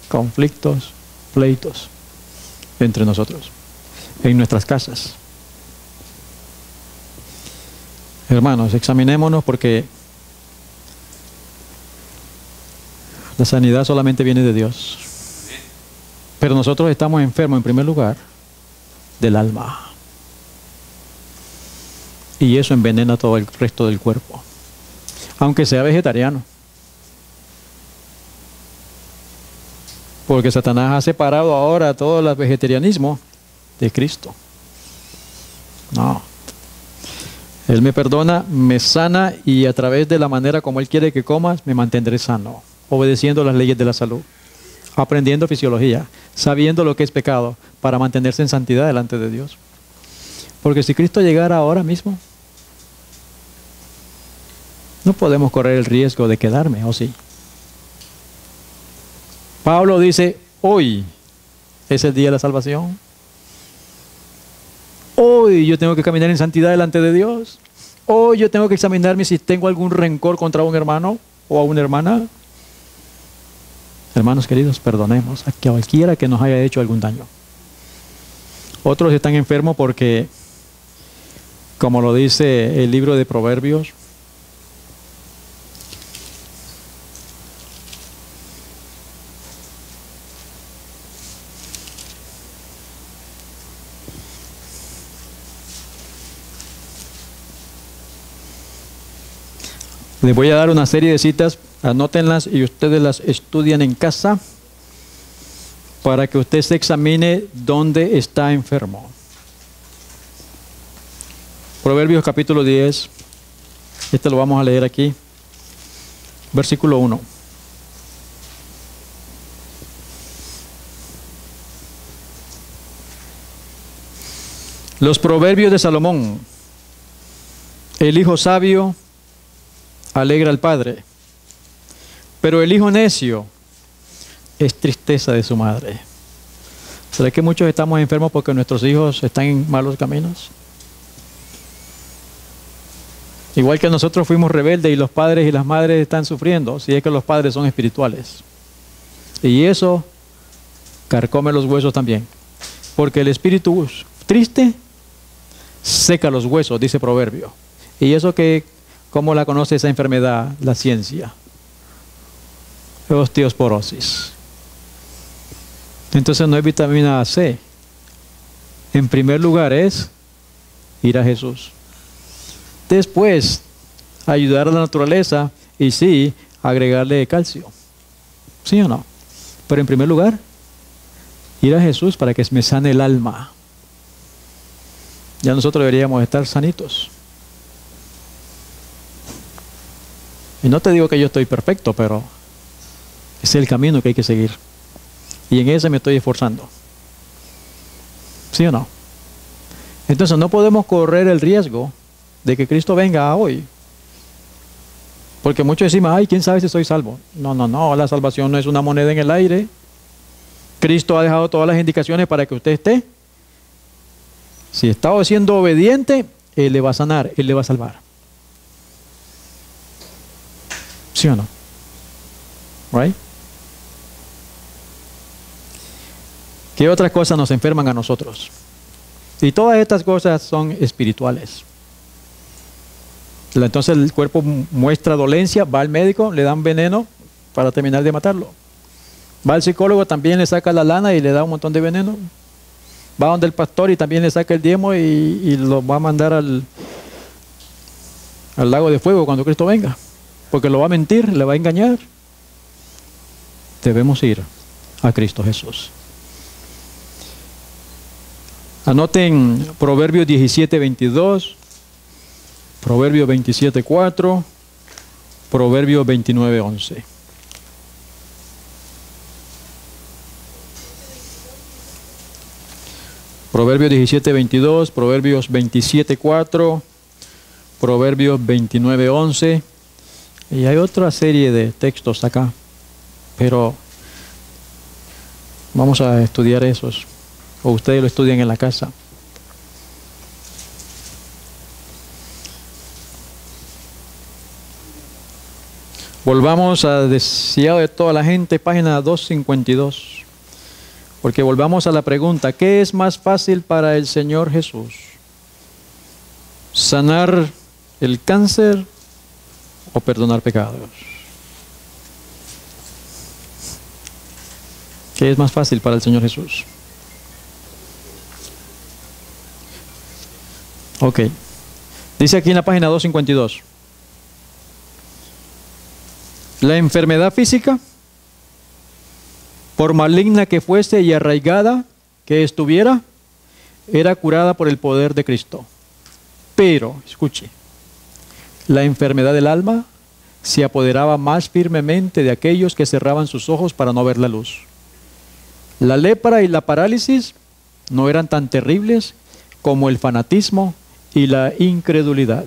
conflictos, pleitos entre nosotros, en nuestras casas? Hermanos, examinémonos porque la sanidad solamente viene de Dios. Pero nosotros estamos enfermos en primer lugar del alma. Y eso envenena todo el resto del cuerpo. Aunque sea vegetariano. Porque Satanás ha separado ahora todo el vegetarianismo de Cristo. No. Él me perdona, me sana y a través de la manera como Él quiere que comas, me mantendré sano. Obedeciendo las leyes de la salud. Aprendiendo fisiología. Sabiendo lo que es pecado. para mantenerse en santidad delante de Dios. Porque si Cristo llegara ahora mismo, no podemos correr el riesgo de quedarme, ¿o sí? Pablo dice, hoy es el día de la salvación. Hoy yo tengo que caminar en santidad delante de Dios. Hoy yo tengo que examinarme si tengo algún rencor contra un hermano o a una hermana. Hermanos queridos, perdonemos a cualquiera que nos haya hecho algún daño. Otros están enfermos porque, como lo dice el libro de Proverbios, les voy a dar una serie de citas, anótenlas y ustedes las estudian en casa para que usted se examine dónde está enfermo. Proverbios capítulo 10, este lo vamos a leer aquí, versículo 1. Los proverbios de Salomón. El hijo sabio alegra al padre, pero el hijo necio es tristeza de su madre. ¿Será que muchos estamos enfermos porque nuestros hijos están en malos caminos? Igual que nosotros fuimos rebeldes y los padres y las madres están sufriendo, si es que los padres son espirituales. Y eso carcome los huesos también, porque el espíritu triste seca los huesos, dice Proverbio. Y eso que, ¿cómo la conoce esa enfermedad la ciencia? Osteoporosis. Entonces no es vitamina C. En primer lugar es ir a Jesús. Después, ayudar a la naturaleza y sí, agregarle calcio. ¿Sí o no? Pero en primer lugar, ir a Jesús para que me sane el alma. Ya nosotros deberíamos estar sanitos. Y no te digo que yo estoy perfecto, pero ese es el camino que hay que seguir. Y en ese me estoy esforzando. ¿Sí o no? Entonces no podemos correr el riesgo de que Cristo venga hoy. Porque muchos decimos, ay, ¿quién sabe si soy salvo? No, la salvación no es una moneda en el aire. Cristo ha dejado todas las indicaciones para que usted esté. Si está siendo obediente, Él le va a sanar, Él le va a salvar. ¿Sí o no? Right? ¿Qué otras cosas nos enferman a nosotros? Y todas estas cosas son espirituales. Entonces el cuerpo muestra dolencia, va al médico, le dan veneno para terminar de matarlo. Va al psicólogo, también le saca la lana y le da un montón de veneno. Va donde el pastor y también le saca el diezmo y lo va a mandar al lago de fuego cuando Cristo venga. Porque lo va a mentir, le va a engañar. Debemos ir a Cristo Jesús. Anoten Proverbios 17:22, Proverbios 27:4, Proverbios 29:11. Proverbios 17:22, Proverbios 27:4, Proverbios 29:11. Y hay otra serie de textos acá, pero vamos a estudiar esos, o ustedes lo estudian en la casa. Volvamos a Deseado de toda la gente, página 252. Porque volvamos a la pregunta, ¿qué es más fácil para el Señor Jesús? ¿Sanar el cáncer o perdonar pecados? ¿Qué es más fácil para el Señor Jesús? Ok. Dice aquí en la página 252. La enfermedad física, por maligna que fuese y arraigada que estuviera, era curada por el poder de Cristo. Pero, escuche, la enfermedad del alma se apoderaba más firmemente de aquellos que cerraban sus ojos para no ver la luz. La lepra y la parálisis no eran tan terribles como el fanatismo y la incredulidad.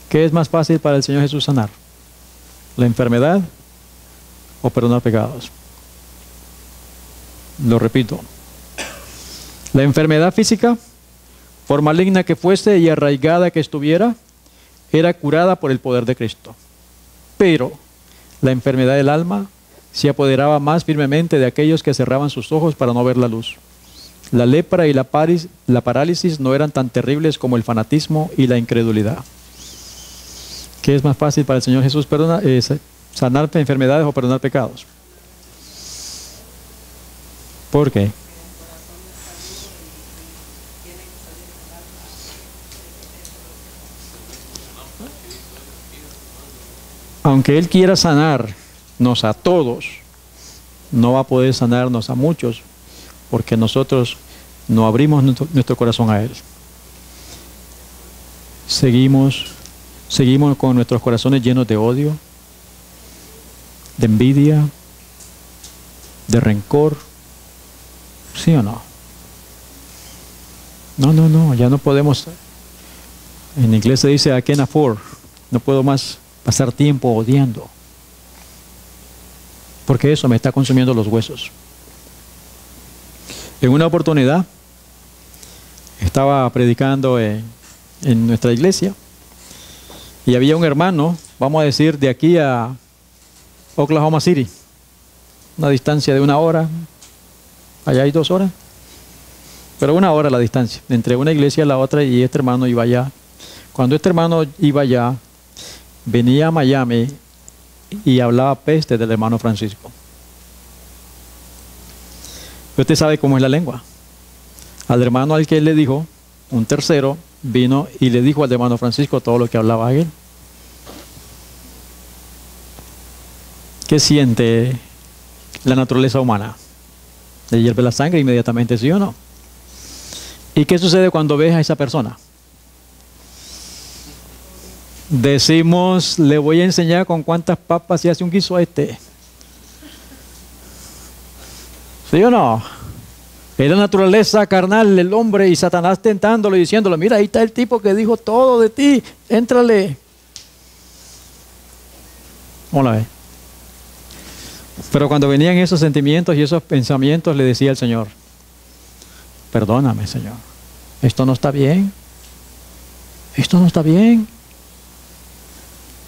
¿Qué es más fácil para el Señor Jesús sanar? ¿La enfermedad o perdonar pecados? Lo repito. La enfermedad física, por maligna que fuese y arraigada que estuviera, era curada por el poder de Cristo. Pero la enfermedad del alma se apoderaba más firmemente de aquellos que cerraban sus ojos para no ver la luz. La lepra y la parálisis no eran tan terribles como el fanatismo y la incredulidad. ¿Qué es más fácil para el Señor Jesús? ¿Sanar enfermedades o perdonar pecados? ¿Por qué? Aunque Él quiera sanarnos a todos, no va a poder sanarnos a muchos, porque nosotros no abrimos nuestro corazón a Él. Seguimos con nuestros corazones llenos de odio, de envidia, de rencor. ¿Sí o no? No, ya no podemos. En inglés se dice I can't afford. No puedo más pasar tiempo odiando, porque eso me está consumiendo los huesos. En una oportunidad estaba predicando en nuestra iglesia y había un hermano, vamos a decir, de aquí a Oklahoma City, una distancia de 1 hora, allá hay 2 horas, pero 1 hora la distancia entre una iglesia y la otra, y este hermano iba allá. Cuando este hermano iba allá, venía a Miami y hablaba peste del hermano Francisco. Usted sabe cómo es la lengua. Al hermano al que él le dijo, un tercero vino y le dijo al hermano Francisco todo lo que hablaba él. ¿Qué siente la naturaleza humana? Le hierve la sangre inmediatamente, ¿sí o no? ¿Y qué sucede cuando ves a esa persona? Decimos, le voy a enseñar con cuántas papas se hace un guiso a este. ¿Sí o no? Es la naturaleza carnal del hombre y Satanás tentándolo y diciéndole, mira, ahí está el tipo que dijo todo de ti, éntrale. ¿Cómo la ves? Pero cuando venían esos sentimientos y esos pensamientos, le decía al Señor, perdóname, Señor, esto no está bien, esto no está bien.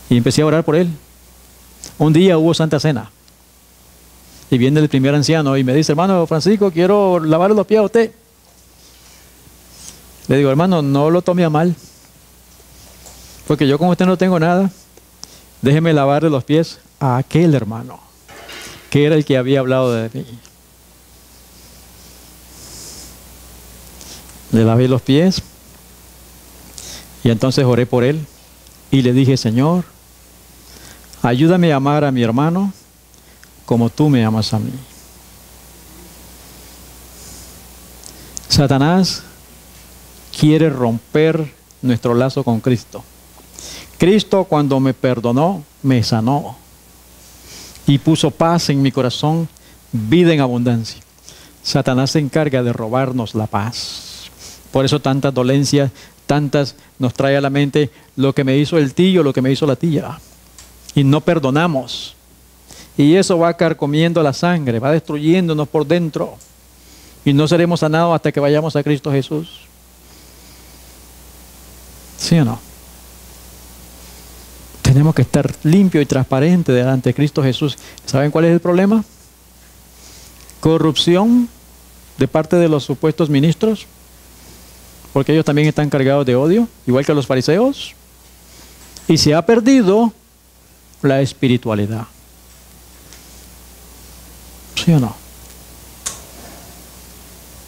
Y empecé a orar por él. Un día hubo Santa Cena. Y viene el primer anciano y me dice, hermano Francisco, quiero lavarle los pies a usted. Le digo, hermano, no lo tome a mal, porque yo con usted no tengo nada. Déjeme lavarle los pies a aquel hermano, que era el que había hablado de mí. Le lavé los pies y entonces oré por él y le dije, Señor, ayúdame a amar a mi hermano como tú me amas a mí. Satanás quiere romper nuestro lazo con Cristo. Cristo, cuando me perdonó, me sanó y puso paz en mi corazón, vida en abundancia. Satanás se encarga de robarnos la paz. Por eso tantas dolencias, tantas nos trae a la mente lo que me hizo el tío, lo que me hizo la tía. Y no perdonamos. Y eso va carcomiendo la sangre, va destruyéndonos por dentro. Y no seremos sanados hasta que vayamos a Cristo Jesús. ¿Sí o no? Tenemos que estar limpio y transparente delante de Cristo Jesús. ¿Saben cuál es el problema? Corrupción de parte de los supuestos ministros, porque ellos también están cargados de odio, igual que los fariseos. Y se ha perdido la espiritualidad. ¿Sí o no?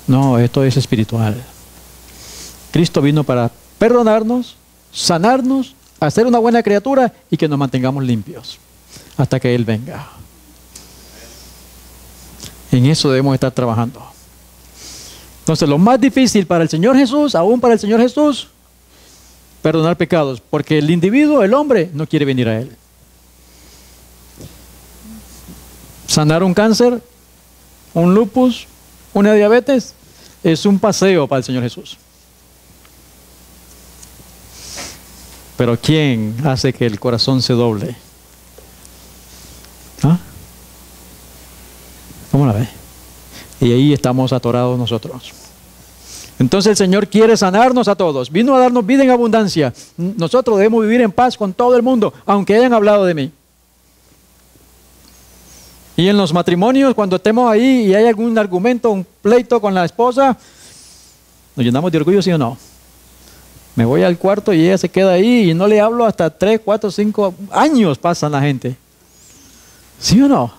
No, esto es espiritual. Cristo vino para perdonarnos, sanarnos, hacer una buena criatura y que nos mantengamos limpios hasta que Él venga. En eso debemos estar trabajando. Entonces, lo más difícil para el Señor Jesús, aún para el Señor Jesús, perdonar pecados, porque el individuo, el hombre, no quiere venir a Él. Sanar un cáncer, un lupus, una diabetes, es un paseo para el Señor Jesús. Pero ¿quién hace que el corazón se doble? ¿Ah? ¿Cómo la ve? Y ahí estamos atorados nosotros. Entonces el Señor quiere sanarnos a todos. Vino a darnos vida en abundancia. Nosotros debemos vivir en paz con todo el mundo, aunque hayan hablado de mí. Y en los matrimonios, cuando estemos ahí y hay algún argumento, un pleito con la esposa, ¿nos llenamos de orgullo, sí o no? Me voy al cuarto y ella se queda ahí y no le hablo hasta 3, 4, 5 años pasan la gente. ¿Sí o no?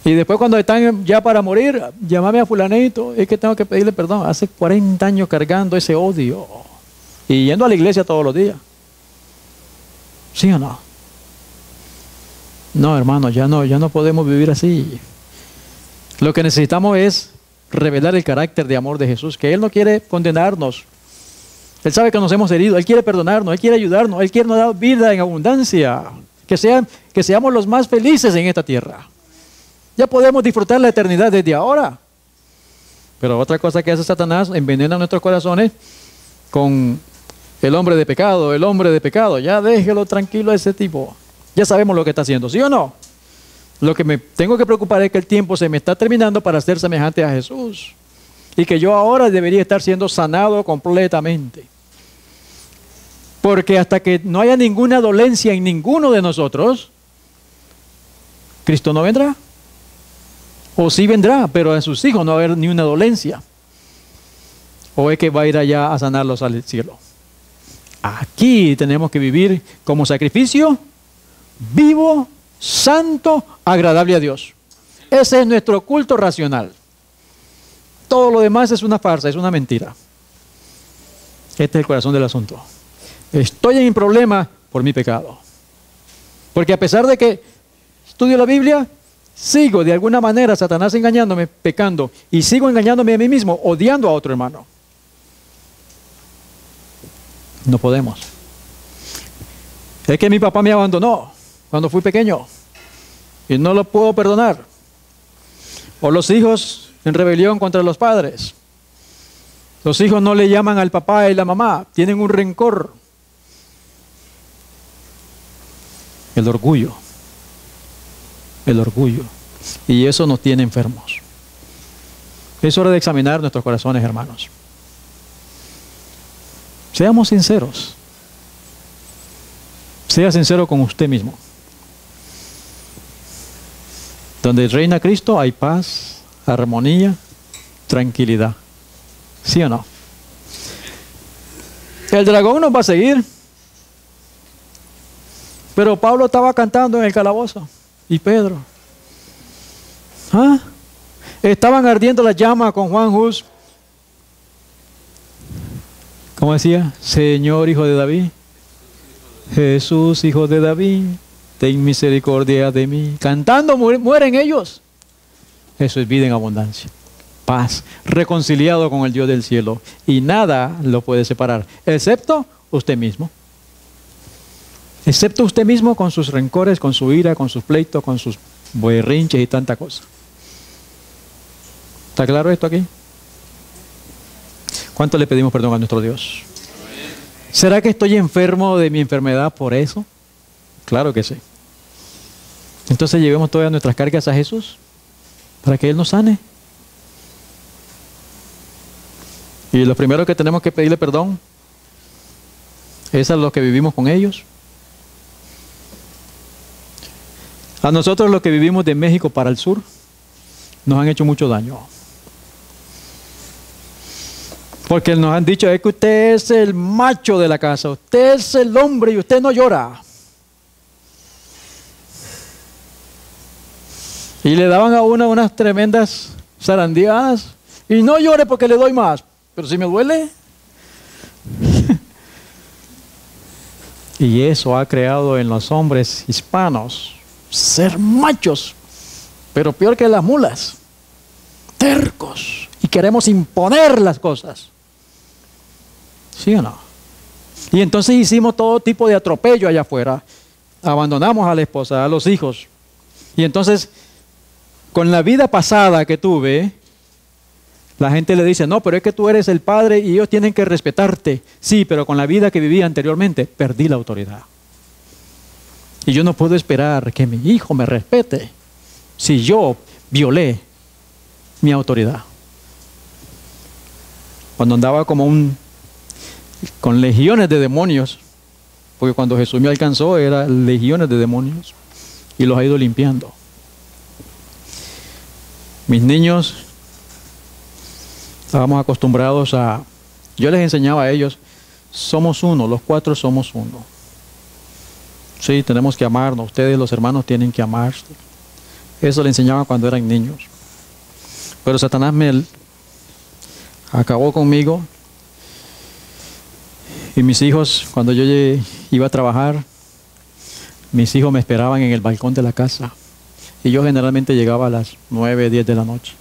Y después cuando están ya para morir, llámame a fulanito, es que tengo que pedirle perdón. Hace 40 años cargando ese odio y yendo a la iglesia todos los días. ¿Sí o no? No, hermano, ya no podemos vivir así. Lo que necesitamos es revelar el carácter de amor de Jesús, que Él no quiere condenarnos. Él sabe que nos hemos herido, Él quiere perdonarnos, Él quiere ayudarnos, Él quiere nos dar vida en abundancia, que seamos los más felices en esta tierra. Ya podemos disfrutar la eternidad desde ahora. Pero otra cosa que hace Satanás, envenena nuestros corazones con el hombre de pecado, el hombre de pecado. Ya déjelo tranquilo a ese tipo. Ya sabemos lo que está haciendo, ¿sí o no? Lo que me tengo que preocupar es que el tiempo se me está terminando para ser semejante a Jesús. Y que yo ahora debería estar siendo sanado completamente. Porque hasta que no haya ninguna dolencia en ninguno de nosotros, Cristo no vendrá. O sí vendrá, pero a sus hijos no va a haber ni una dolencia. O es que va a ir allá a sanarlos al cielo. Aquí tenemos que vivir como sacrificio vivo, santo, agradable a Dios. Ese es nuestro culto racional. Todo lo demás es una farsa, es una mentira. Este es el corazón del asunto. Estoy en problema por mi pecado. Porque a pesar de que estudio la Biblia, sigo de alguna manera Satanás engañándome, pecando, y sigo engañándome a mí mismo, odiando a otro hermano. No podemos. Es que mi papá me abandonó cuando fui pequeño y no lo puedo perdonar. O los hijos en rebelión contra los padres. Los hijos no le llaman al papá y la mamá, tienen un rencor. El orgullo. El orgullo. Y eso nos tiene enfermos. Es hora de examinar nuestros corazones, hermanos. Seamos sinceros. Sea sincero con usted mismo. Donde reina Cristo hay paz, armonía, tranquilidad. ¿Sí o no? El dragón nos va a seguir. Pero Pablo estaba cantando en el calabozo. Y Pedro. ¿Ah? Estaban ardiendo las llamas con Juan Hus. ¿Cómo decía? Señor, hijo de David. Jesús, hijo de David, ten misericordia de mí. Cantando mueren ellos. Eso es vida en abundancia. Paz, reconciliado con el Dios del cielo. Y nada lo puede separar, excepto usted mismo. Excepto usted mismo con sus rencores, con su ira, con sus pleitos, con sus berrinches y tanta cosa. ¿Está claro esto aquí? ¿Cuánto le pedimos perdón a nuestro Dios? ¿Será que estoy enfermo de mi enfermedad por eso? Claro que sí. Entonces llevemos todas nuestras cargas a Jesús para que Él nos sane. Y lo primero que tenemos que pedirle perdón es a los que vivimos con ellos. A nosotros los que vivimos de México para el sur nos han hecho mucho daño. Porque nos han dicho, es que usted es el macho de la casa, usted es el hombre y usted no llora. Y le daban a uno unas tremendas zarandeadas. Y no llore porque le doy más. Pero si me duele. Y eso ha creado en los hombres hispanos ser machos, pero peor que las mulas, tercos. Y queremos imponer las cosas. ¿Sí o no? Y entonces hicimos todo tipo de atropello allá afuera. Abandonamos a la esposa, a los hijos. Y entonces, con la vida pasada que tuve, La gente le dice, no, pero es que tú eres el padre y ellos tienen que respetarte. Sí, pero con la vida que vivía anteriormente, perdí la autoridad. Y yo no puedo esperar que mi hijo me respete si yo violé mi autoridad. Cuando andaba con legiones de demonios, porque cuando Jesús me alcanzó eran legiones de demonios y los ha ido limpiando. Mis niños, estábamos acostumbrados yo les enseñaba a ellos, somos uno, los 4 somos uno. Sí, tenemos que amarnos, ustedes los hermanos tienen que amarse. Eso le enseñaba cuando eran niños. Pero Satanás me acabó conmigo. Y mis hijos, cuando yo iba a trabajar, mis hijos me esperaban en el balcón de la casa. Y yo generalmente llegaba a las 9, 10 de la noche.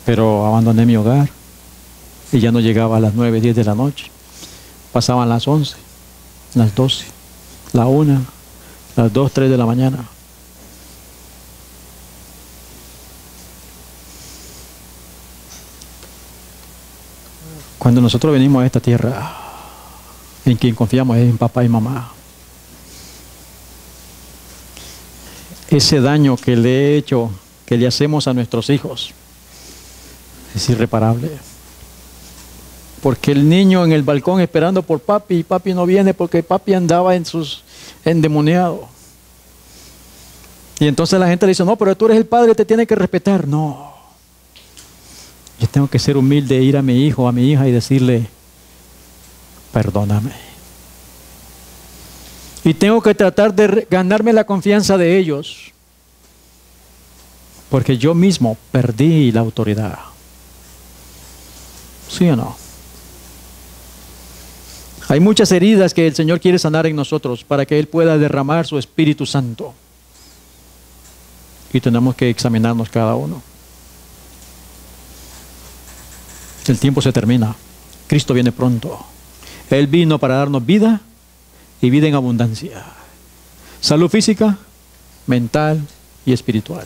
Pero abandoné mi hogar y ya no llegaba a las 9, 10 de la noche. Pasaban las 11, las 12, la 1, las 2, 3 de la mañana. Cuando nosotros venimos a esta tierra, en quien confiamos es en papá y mamá. Ese daño que le he hecho, que le hacemos a nuestros hijos, es irreparable. Porque el niño en el balcón esperando por papi, y papi no viene porque papi andaba endemoniado. Y entonces la gente le dice, no, pero tú eres el padre, te tiene que respetar. No. Yo tengo que ser humilde, ir a mi hijo, a mi hija y decirle, perdóname. Y tengo que tratar de ganarme la confianza de ellos. Porque yo mismo perdí la autoridad. ¿Sí o no? Hay muchas heridas que el Señor quiere sanar en nosotros para que Él pueda derramar su Espíritu Santo. Y tenemos que examinarnos cada uno. El tiempo se termina. Cristo viene pronto. Él vino para darnos vida y vida en abundancia. Salud física, mental y espiritual.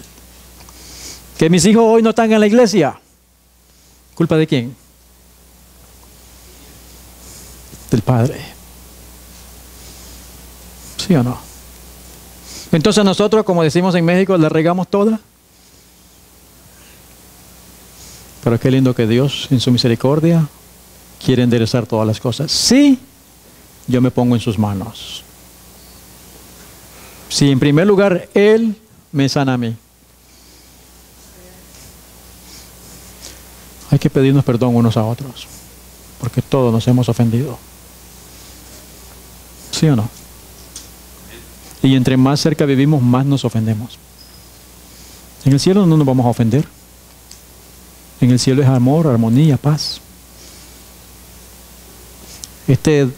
Que mis hijos hoy no están en la iglesia. ¿Culpa de quién? Del Padre. ¿Sí o no? Entonces nosotros, como decimos en México, la regamos toda. Pero qué lindo que Dios, en su misericordia, quiere enderezar todas las cosas. Sí, yo me pongo en sus manos. Si en primer lugar Él me sana a mí. Hay que pedirnos perdón unos a otros, porque todos nos hemos ofendido. ¿Sí o no? Y entre más cerca vivimos, más nos ofendemos. En el cielo no nos vamos a ofender. En el cielo es amor, armonía, paz. Este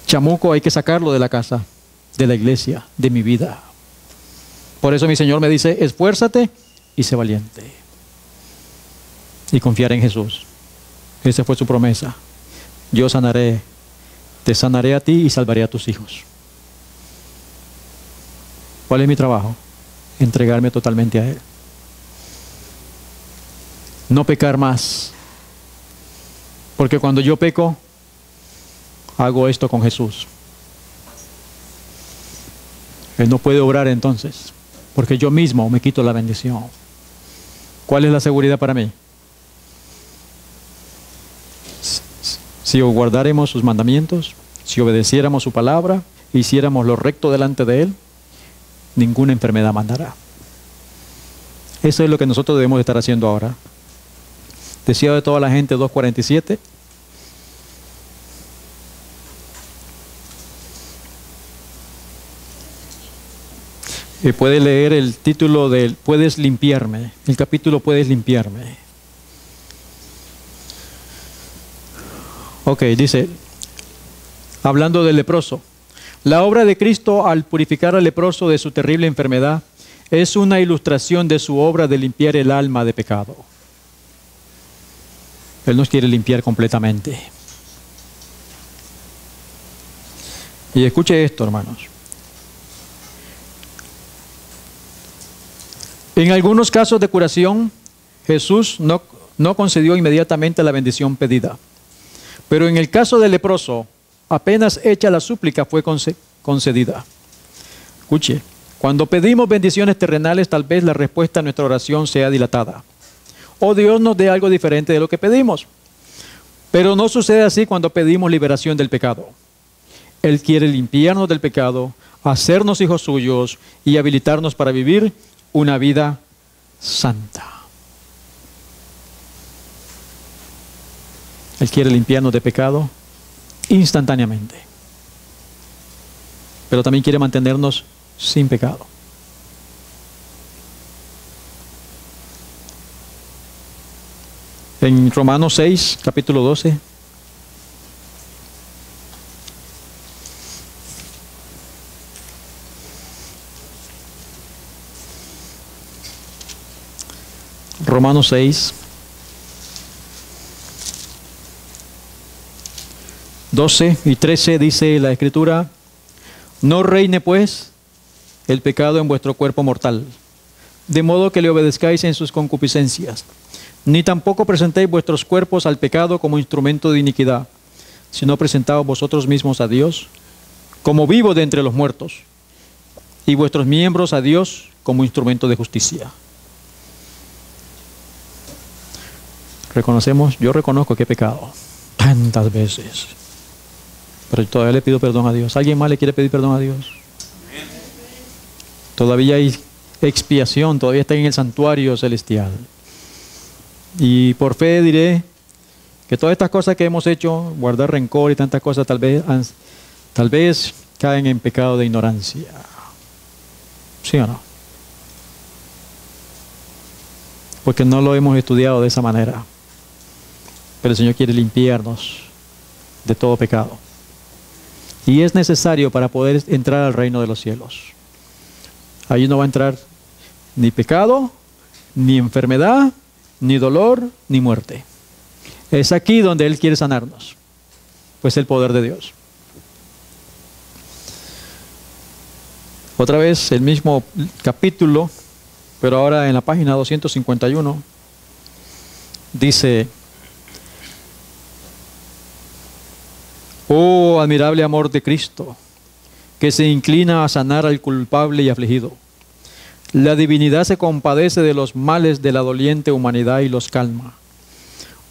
chamuco hay que sacarlo de la casa, de la iglesia, de mi vida. Por eso mi Señor me dice, esfuérzate y sé valiente. Y confiar en Jesús. Esa fue su promesa. Yo sanaré, te sanaré a ti y salvaré a tus hijos. ¿Cuál es mi trabajo? Entregarme totalmente a Él. No pecar más. Porque cuando yo peco, hago esto con Jesús. Él no puede obrar entonces, porque yo mismo me quito la bendición. ¿Cuál es la seguridad para mí? Si guardáramos sus mandamientos, si obedeciéramos su palabra, hiciéramos lo recto delante de Él, ninguna enfermedad mandará. Eso es lo que nosotros debemos estar haciendo ahora. Deseo de toda la gente 2:47. Puede leer el título del Puedes limpiarme, el capítulo Puedes limpiarme. Ok, dice, hablando del leproso, la obra de Cristo al purificar al leproso de su terrible enfermedad es una ilustración de su obra de limpiar el alma de pecado. Él nos quiere limpiar completamente. Y escuche esto, hermanos. En algunos casos de curación, Jesús no concedió inmediatamente la bendición pedida. Pero en el caso del leproso, apenas hecha la súplica fue concedida. Escuche, cuando pedimos bendiciones terrenales, tal vez la respuesta a nuestra oración sea dilatada. O Dios nos dé algo diferente de lo que pedimos. Pero no sucede así cuando pedimos liberación del pecado. Él quiere limpiarnos del pecado, hacernos hijos suyos y habilitarnos para vivir una vida santa. Él quiere limpiarnos de pecado instantáneamente. Pero también quiere mantenernos sin pecado. En Romanos 6, capítulo 12. Romanos 6, 12 y 13 dice la Escritura: no reine pues el pecado en vuestro cuerpo mortal, de modo que le obedezcáis en sus concupiscencias, ni tampoco presentéis vuestros cuerpos al pecado como instrumento de iniquidad, sino presentaos vosotros mismos a Dios como vivos de entre los muertos, y vuestros miembros a Dios como instrumento de justicia. Yo reconozco que he pecado tantas veces, pero todavía le pido perdón a Dios. ¿Alguien más le quiere pedir perdón a Dios? Todavía hay expiación, todavía está en el santuario celestial. Y por fe diré que todas estas cosas que hemos hecho, guardar rencor y tantas cosas, tal vez caen en pecado de ignorancia. ¿Sí o no? Porque no lo hemos estudiado de esa manera. Pero el Señor quiere limpiarnos de todo pecado. Y es necesario para poder entrar al reino de los cielos. Ahí no va a entrar ni pecado, ni enfermedad, ni dolor, ni muerte. Es aquí donde Él quiere sanarnos. Pues el poder de Dios. Otra vez el mismo capítulo, pero ahora en la página 251, dice: oh admirable amor de Cristo, que se inclina a sanar al culpable y afligido. La divinidad se compadece de los males de la doliente humanidad y los calma.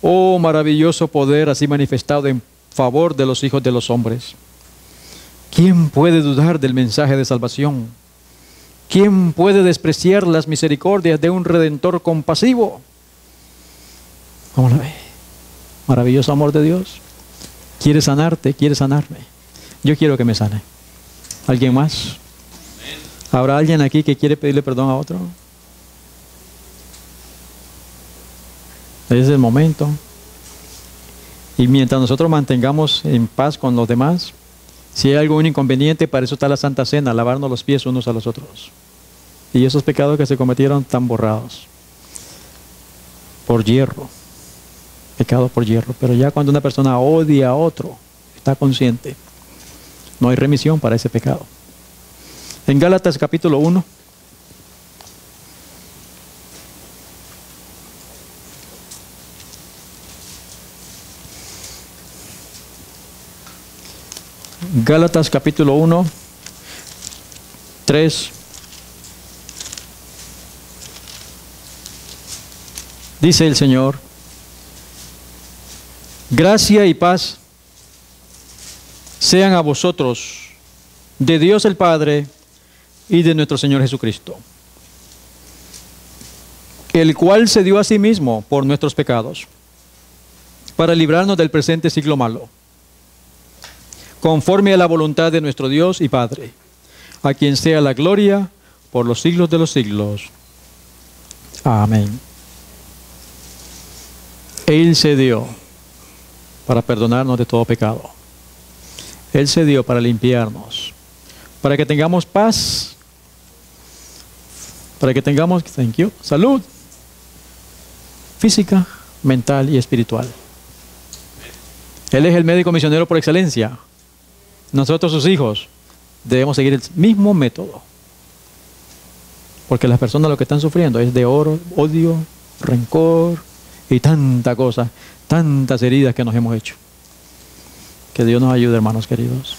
Oh maravilloso poder así manifestado en favor de los hijos de los hombres. ¿Quién puede dudar del mensaje de salvación? ¿Quién puede despreciar las misericordias de un Redentor compasivo? ¿Cómo la ve? Maravilloso amor de Dios. Quiere sanarte, quiere sanarme. Yo quiero que me sane. ¿Alguien más? ¿Habrá alguien aquí que quiere pedirle perdón a otro? Ese es el momento. Y mientras nosotros mantengamos en paz con los demás, si hay algún inconveniente, para eso está la Santa Cena, lavarnos los pies unos a los otros. Y esos pecados que se cometieron están borrados. Por hierro. Pecado por hierro. Pero ya cuando una persona odia a otro, está consciente, no hay remisión para ese pecado. En Gálatas capítulo 1, Gálatas capítulo 1, 3, dice el Señor: gracia y paz sean a vosotros de Dios el Padre y de nuestro Señor Jesucristo, el cual se dio a sí mismo por nuestros pecados, para librarnos del presente siglo malo, conforme a la voluntad de nuestro Dios y Padre, a quien sea la gloria por los siglos de los siglos. Amén. Él se dio para perdonarnos de todo pecado. Él se dio para limpiarnos, para que tengamos paz, para que tengamos, salud física, mental y espiritual. Él es el médico misionero por excelencia. Nosotros, sus hijos, debemos seguir el mismo método, porque las personas lo que están sufriendo es de odio, rencor y tanta cosa, tantas heridas que nos hemos hecho. Que Dios nos ayude, hermanos queridos.